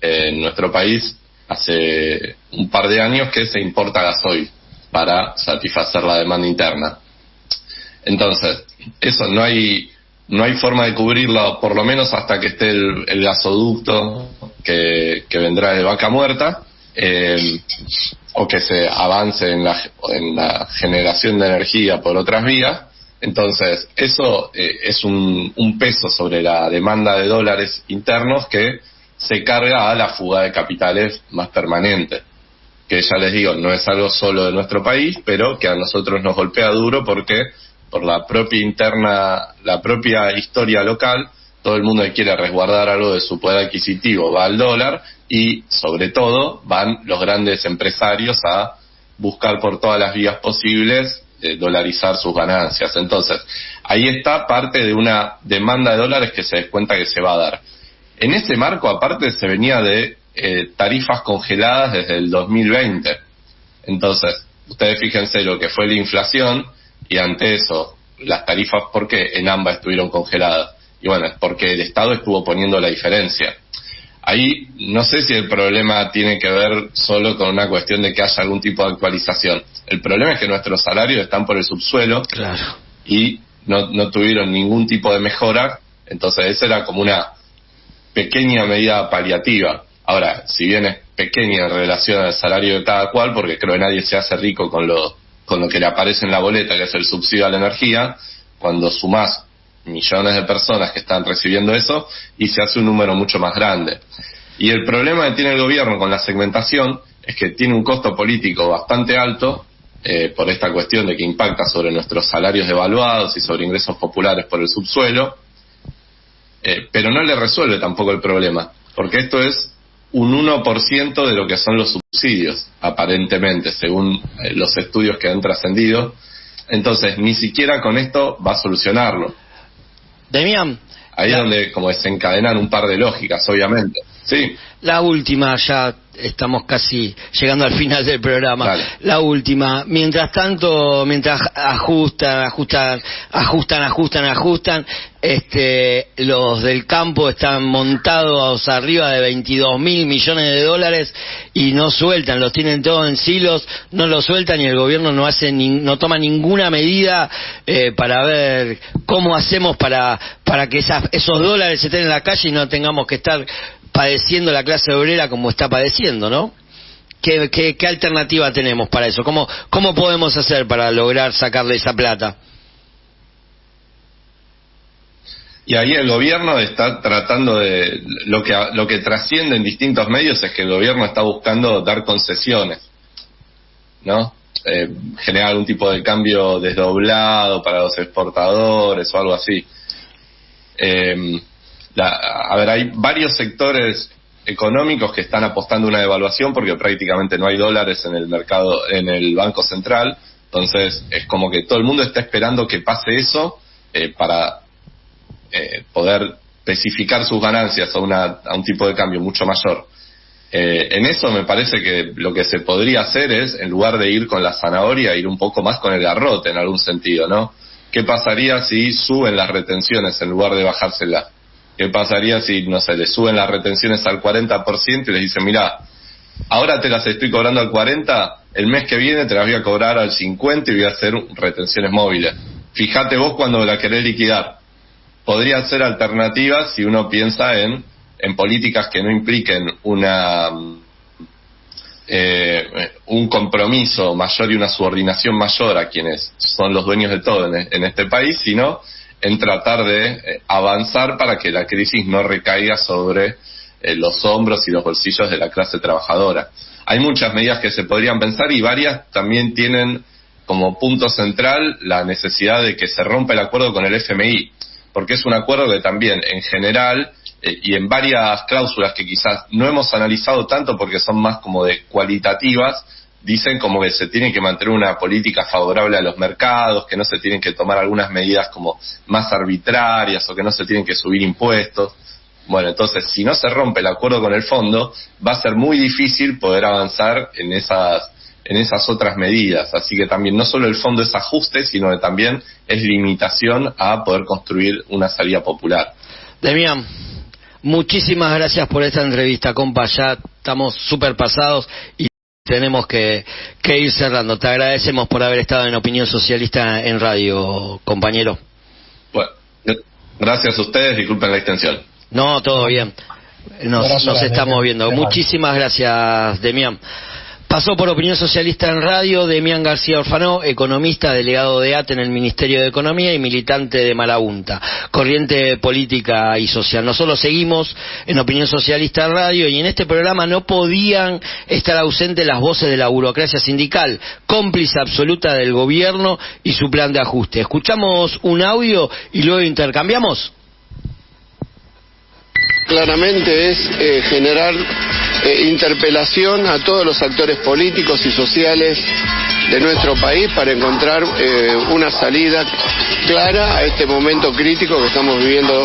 en nuestro país hace un par de años que se importa gasoil para satisfacer la demanda interna. Entonces, eso no hay forma de cubrirlo, por lo menos hasta que esté el gasoducto que vendrá de Vaca Muerta, o que se avance en la generación de energía por otras vías. Entonces, eso es un peso sobre la demanda de dólares internos que se carga a la fuga de capitales más permanente, que ya les digo, no es algo solo de nuestro país, pero que a nosotros nos golpea duro porque por la propia historia local, todo el mundo que quiere resguardar algo de su poder adquisitivo va al dólar, y sobre todo van los grandes empresarios a buscar por todas las vías posibles dolarizar sus ganancias. Entonces, ahí está parte de una demanda de dólares que se descuenta que se va a dar. En ese marco, aparte, se venía de tarifas congeladas desde el 2020. Entonces, ustedes fíjense lo que fue la inflación, y ante eso, las tarifas, ¿por qué en ambas estuvieron congeladas? Y bueno, es porque el Estado estuvo poniendo la diferencia. Ahí no sé si el problema tiene que ver solo con una cuestión de que haya algún tipo de actualización. El problema es que nuestros salarios están por el subsuelo. Claro. Y no tuvieron ningún tipo de mejora. Entonces esa era como una pequeña medida paliativa. Ahora, si bien es pequeña en relación al salario de cada cual, porque creo que nadie se hace rico con lo que le aparece en la boleta, que es el subsidio a la energía, cuando sumás millones de personas que están recibiendo eso, y se hace un número mucho más grande. Y el problema que tiene el gobierno con la segmentación es que tiene un costo político bastante alto, por esta cuestión de que impacta sobre nuestros salarios devaluados y sobre ingresos populares por el subsuelo, pero no le resuelve tampoco el problema, porque esto es un 1% de lo que son los subsidios, aparentemente, según los estudios que han trascendido. Entonces, ni siquiera con esto va a solucionarlo. Demián. Ahí es donde como desencadenan un par de lógicas, obviamente. Sí. La última, ya estamos casi llegando al final del programa. Dale. La última, mientras ajustan, los del campo están montados arriba de 22.000 millones de dólares y no sueltan, los tienen todos en silos, no lo sueltan, y el gobierno no toma ninguna medida para ver cómo hacemos para que esos dólares estén en la calle y no tengamos que estar padeciendo la clase obrera como está padeciendo, ¿no? ¿Qué alternativa tenemos para eso? ¿Cómo podemos hacer para lograr sacarle esa plata? Y ahí el gobierno está tratando de... Lo que trasciende en distintos medios es que el gobierno está buscando dar concesiones, ¿no? Generar algún tipo de cambio desdoblado para los exportadores o algo así. Hay varios sectores económicos que están apostando a una devaluación porque prácticamente no hay dólares en el mercado, en el Banco Central. Entonces es como que todo el mundo está esperando que pase eso para poder especificar sus ganancias a un tipo de cambio mucho mayor. En eso me parece que lo que se podría hacer es, en lugar de ir con la zanahoria, ir un poco más con el garrote en algún sentido, ¿no? ¿Qué pasaría si suben las retenciones en lugar de bajárselas? ¿Qué pasaría si, no sé, le suben las retenciones al 40% y les dicen, mirá, ahora te las estoy cobrando al 40%, el mes que viene te las voy a cobrar al 50% y voy a hacer retenciones móviles? Fíjate vos cuando la querés liquidar. Podría ser alternativas si uno piensa en políticas que no impliquen un compromiso mayor y una subordinación mayor a quienes son los dueños de todo en este país, sino en tratar de avanzar para que la crisis no recaiga sobre los hombros y los bolsillos de la clase trabajadora. Hay muchas medidas que se podrían pensar y varias también tienen como punto central la necesidad de que se rompa el acuerdo con el FMI, porque es un acuerdo que también en general y en varias cláusulas que quizás no hemos analizado tanto porque son más como de cualitativas, dicen como que se tiene que mantener una política favorable a los mercados, que no se tienen que tomar algunas medidas como más arbitrarias o que no se tienen que subir impuestos. Bueno, entonces si no se rompe el acuerdo con el fondo, va a ser muy difícil poder avanzar en esas otras medidas. Así que también no solo el fondo es ajuste, sino que también es limitación a poder construir una salida popular. Demián, muchísimas gracias por esta entrevista, compa. Ya estamos súper pasados y tenemos que ir cerrando. Te agradecemos por haber estado en Opinión Socialista en radio, compañero. Bueno, gracias a ustedes, disculpen la extensión. No, todo bien. Nos estamos viendo. Muchísimas gracias, Demián. Pasó por Opinión Socialista en radio Demián García Orfanó, economista, delegado de ATE en el Ministerio de Economía y militante de Marabunta, corriente política y social. Nosotros seguimos en Opinión Socialista en radio y en este programa no podían estar ausentes las voces de la burocracia sindical, cómplice absoluta del gobierno y su plan de ajuste. Escuchamos un audio y luego intercambiamos. Claramente es generar interpelación a todos los actores políticos y sociales de nuestro país para encontrar una salida clara a este momento crítico que estamos viviendo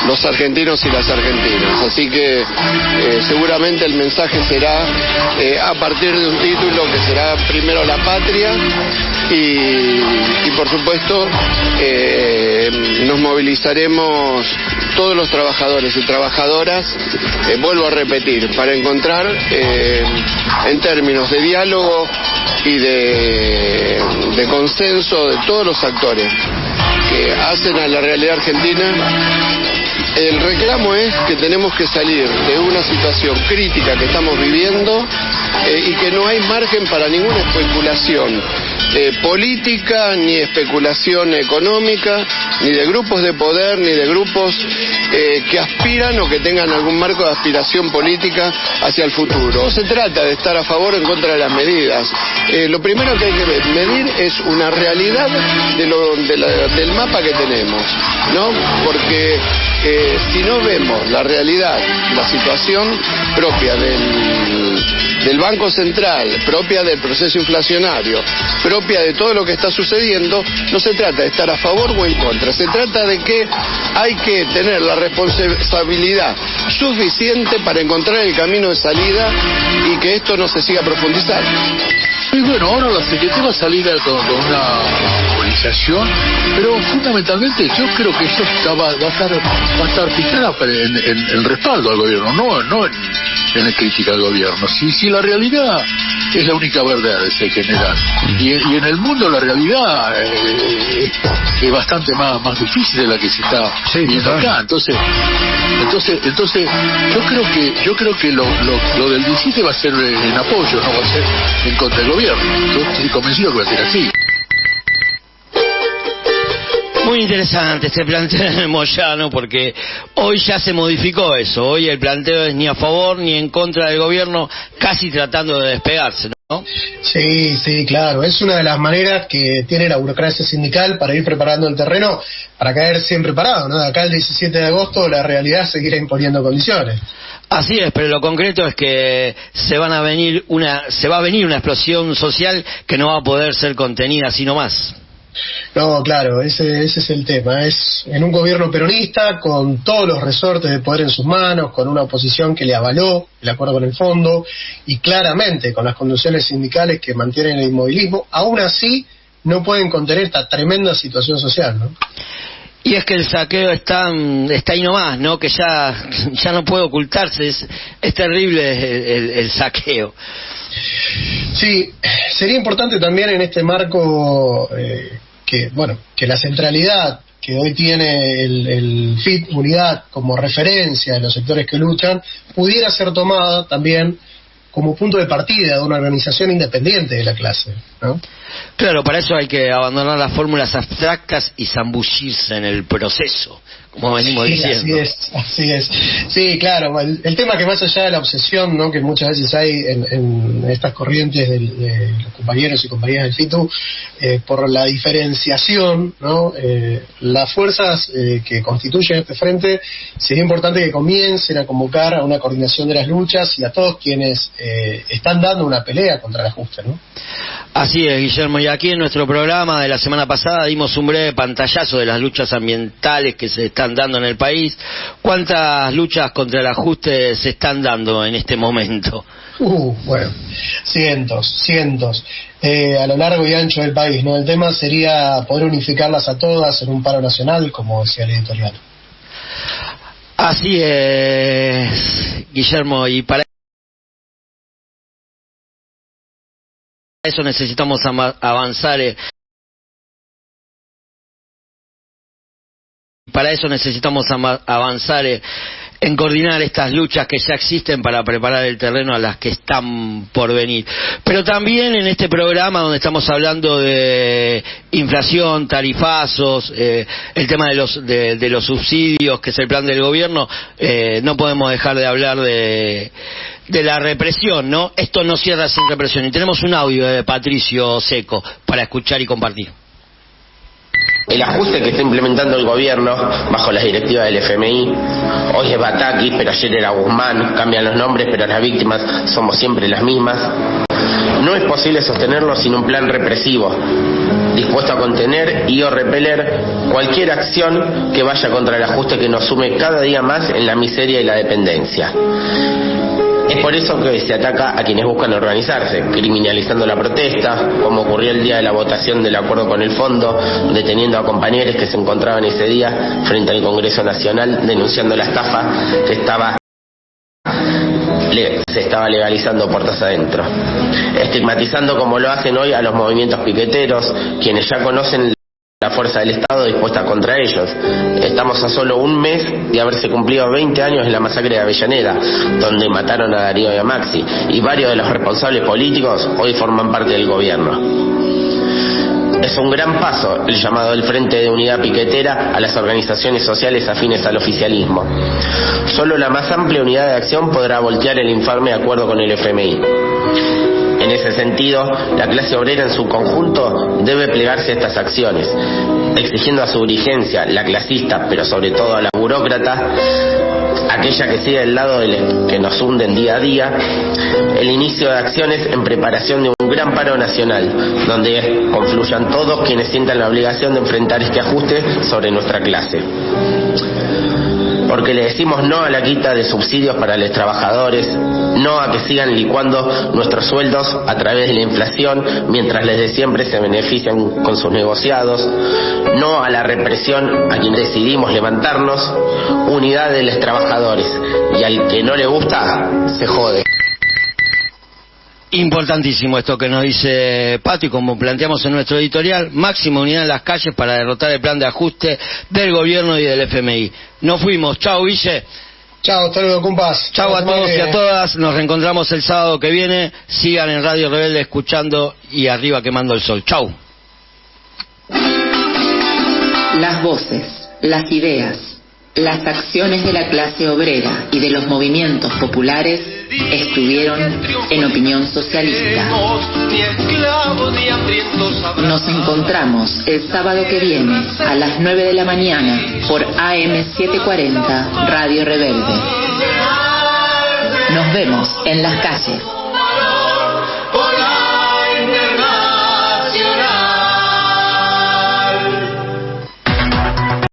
los argentinos y las argentinas. Así que seguramente el mensaje será a partir de un título que será primero la patria y por supuesto nos movilizaremos todos los trabajadores y trabajadoras, vuelvo a repetir, para encontrar en términos de diálogo y de consenso de todos los actores que hacen a la realidad argentina. El reclamo es que tenemos que salir de una situación crítica que estamos viviendo y que no hay margen para ninguna especulación política, ni especulación económica, ni de grupos de poder, ni de grupos que aspiran o que tengan algún marco de aspiración política hacia el futuro. No se trata de estar a favor o en contra de las medidas. Lo primero que hay que medir es una realidad del mapa que tenemos, ¿no? Porque si no vemos la realidad, la situación propia del Banco Central, propia del proceso inflacionario, propia de todo lo que está sucediendo, no se trata de estar a favor o en contra, se trata de que hay que tener la responsabilidad suficiente para encontrar el camino de salida y que esto no se siga profundizando. Y bueno, ahora la CGT va a salir con una movilización, pero fundamentalmente yo creo que eso va a estar fijada en respaldo al gobierno, no en crítica al gobierno. Si la realidad es la única verdad en general, y en el mundo la realidad es bastante más difícil de la que se está viendo acá. Entonces yo creo que lo del 17 va a ser en apoyo, no va a ser en contra del gobierno. Yo estoy convencido que va a ser así. Muy interesante este planteo de Moyano, porque hoy ya se modificó eso. Hoy el planteo es ni a favor ni en contra del gobierno, casi tratando de despegarse, ¿no? Sí, claro. Es una de las maneras que tiene la burocracia sindical para ir preparando el terreno para caer siempre parado, ¿no? De acá al 17 de agosto la realidad seguirá imponiendo condiciones. Así es, pero lo concreto es que se va a venir una explosión social que no va a poder ser contenida así nomás. No, claro, ese es el tema. Es en un gobierno peronista con todos los resortes de poder en sus manos, con una oposición que le avaló el acuerdo con el fondo y claramente con las conducciones sindicales que mantienen el inmovilismo, aún así no pueden contener esta tremenda situación social, ¿no? Y es que el saqueo está ahí nomás, ¿no? Que ya no puede ocultarse, es terrible el saqueo. Sí, sería importante también en este marco que la centralidad que hoy tiene el FIT Unidad como referencia de los sectores que luchan pudiera ser tomada también como punto de partida de una organización independiente de la clase, ¿no? Claro, para eso hay que abandonar las fórmulas abstractas y zambullirse en el proceso, como venimos diciendo. Así es. Sí, claro, el tema que más allá de la obsesión, ¿no?, que muchas veces hay en estas corrientes de los compañeros y compañeras del FITU, por la diferenciación, ¿no? Las fuerzas que constituyen este frente, sería importante que comiencen a convocar a una coordinación de las luchas y a todos quienes están dando una pelea contra el ajuste, ¿no? Así es, Guillermo, y aquí en nuestro programa de la semana pasada dimos un breve pantallazo de las luchas ambientales que se están dando en el país. ¿Cuántas luchas contra el ajuste se están dando en este momento? Bueno, cientos, a lo largo y ancho del país, ¿no? El tema sería poder unificarlas a todas en un paro nacional, como decía el editorial. Así es, Guillermo, y para eso necesitamos avanzar. Para eso necesitamos avanzar en coordinar estas luchas que ya existen para preparar el terreno a las que están por venir. Pero también en este programa donde estamos hablando de inflación, tarifazos, el tema de los subsidios, que es el plan del gobierno, no podemos dejar de hablar de la represión, ¿no? Esto no cierra sin represión. Y tenemos un audio de Patricio Seco para escuchar y compartir. El ajuste que está implementando el gobierno bajo las directivas del FMI, hoy es Batakis, pero ayer era Guzmán, cambian los nombres, pero las víctimas somos siempre las mismas. No es posible sostenerlo sin un plan represivo, dispuesto a contener y o repeler cualquier acción que vaya contra el ajuste que nos sume cada día más en la miseria y la dependencia. Es por eso que se ataca a quienes buscan organizarse, criminalizando la protesta, como ocurrió el día de la votación del acuerdo con el fondo, deteniendo a compañeros que se encontraban ese día frente al Congreso Nacional, denunciando la estafa que se estaba legalizando puertas adentro, estigmatizando como lo hacen hoy a los movimientos piqueteros, quienes ya conocen la fuerza del Estado dispuesta contra ellos. Estamos a solo un mes de haberse cumplido 20 años de la masacre de Avellaneda, donde mataron a Darío y a Maxi, y varios de los responsables políticos hoy forman parte del gobierno. Es un gran paso el llamado del Frente de Unidad Piquetera a las organizaciones sociales afines al oficialismo. Solo la más amplia unidad de acción podrá voltear el infame acuerdo con el FMI. En ese sentido, la clase obrera en su conjunto debe plegarse a estas acciones, exigiendo a su dirigencia, la clasista, pero sobre todo a la burócrata, aquella que sigue del lado de los que nos hunden día a día, el inicio de acciones en preparación de un gran paro nacional, donde confluyan todos quienes sientan la obligación de enfrentar este ajuste sobre nuestra clase. Porque le decimos no a la quita de subsidios para los trabajadores, no a que sigan licuando nuestros sueldos a través de la inflación mientras les de siempre se benefician con sus negociados, no a la represión a quien decidimos levantarnos, unidad de los trabajadores, y al que no le gusta, se jode. Importantísimo esto que nos dice Pato, y como planteamos en nuestro editorial, máxima unidad en las calles para derrotar el plan de ajuste del gobierno y del FMI. Nos fuimos. Chau, Guille. Chao, hasta luego, compas. Chau a todos y a todas. Nos reencontramos el sábado que viene. Sigan en Radio Rebelde escuchando y arriba quemando el sol. Chau. Las voces, las ideas, las acciones de la clase obrera y de los movimientos populares estuvieron en Opinión Socialista. Nos encontramos el sábado que viene a las 9 de la mañana por AM740 Radio Rebelde. Nos vemos en las calles.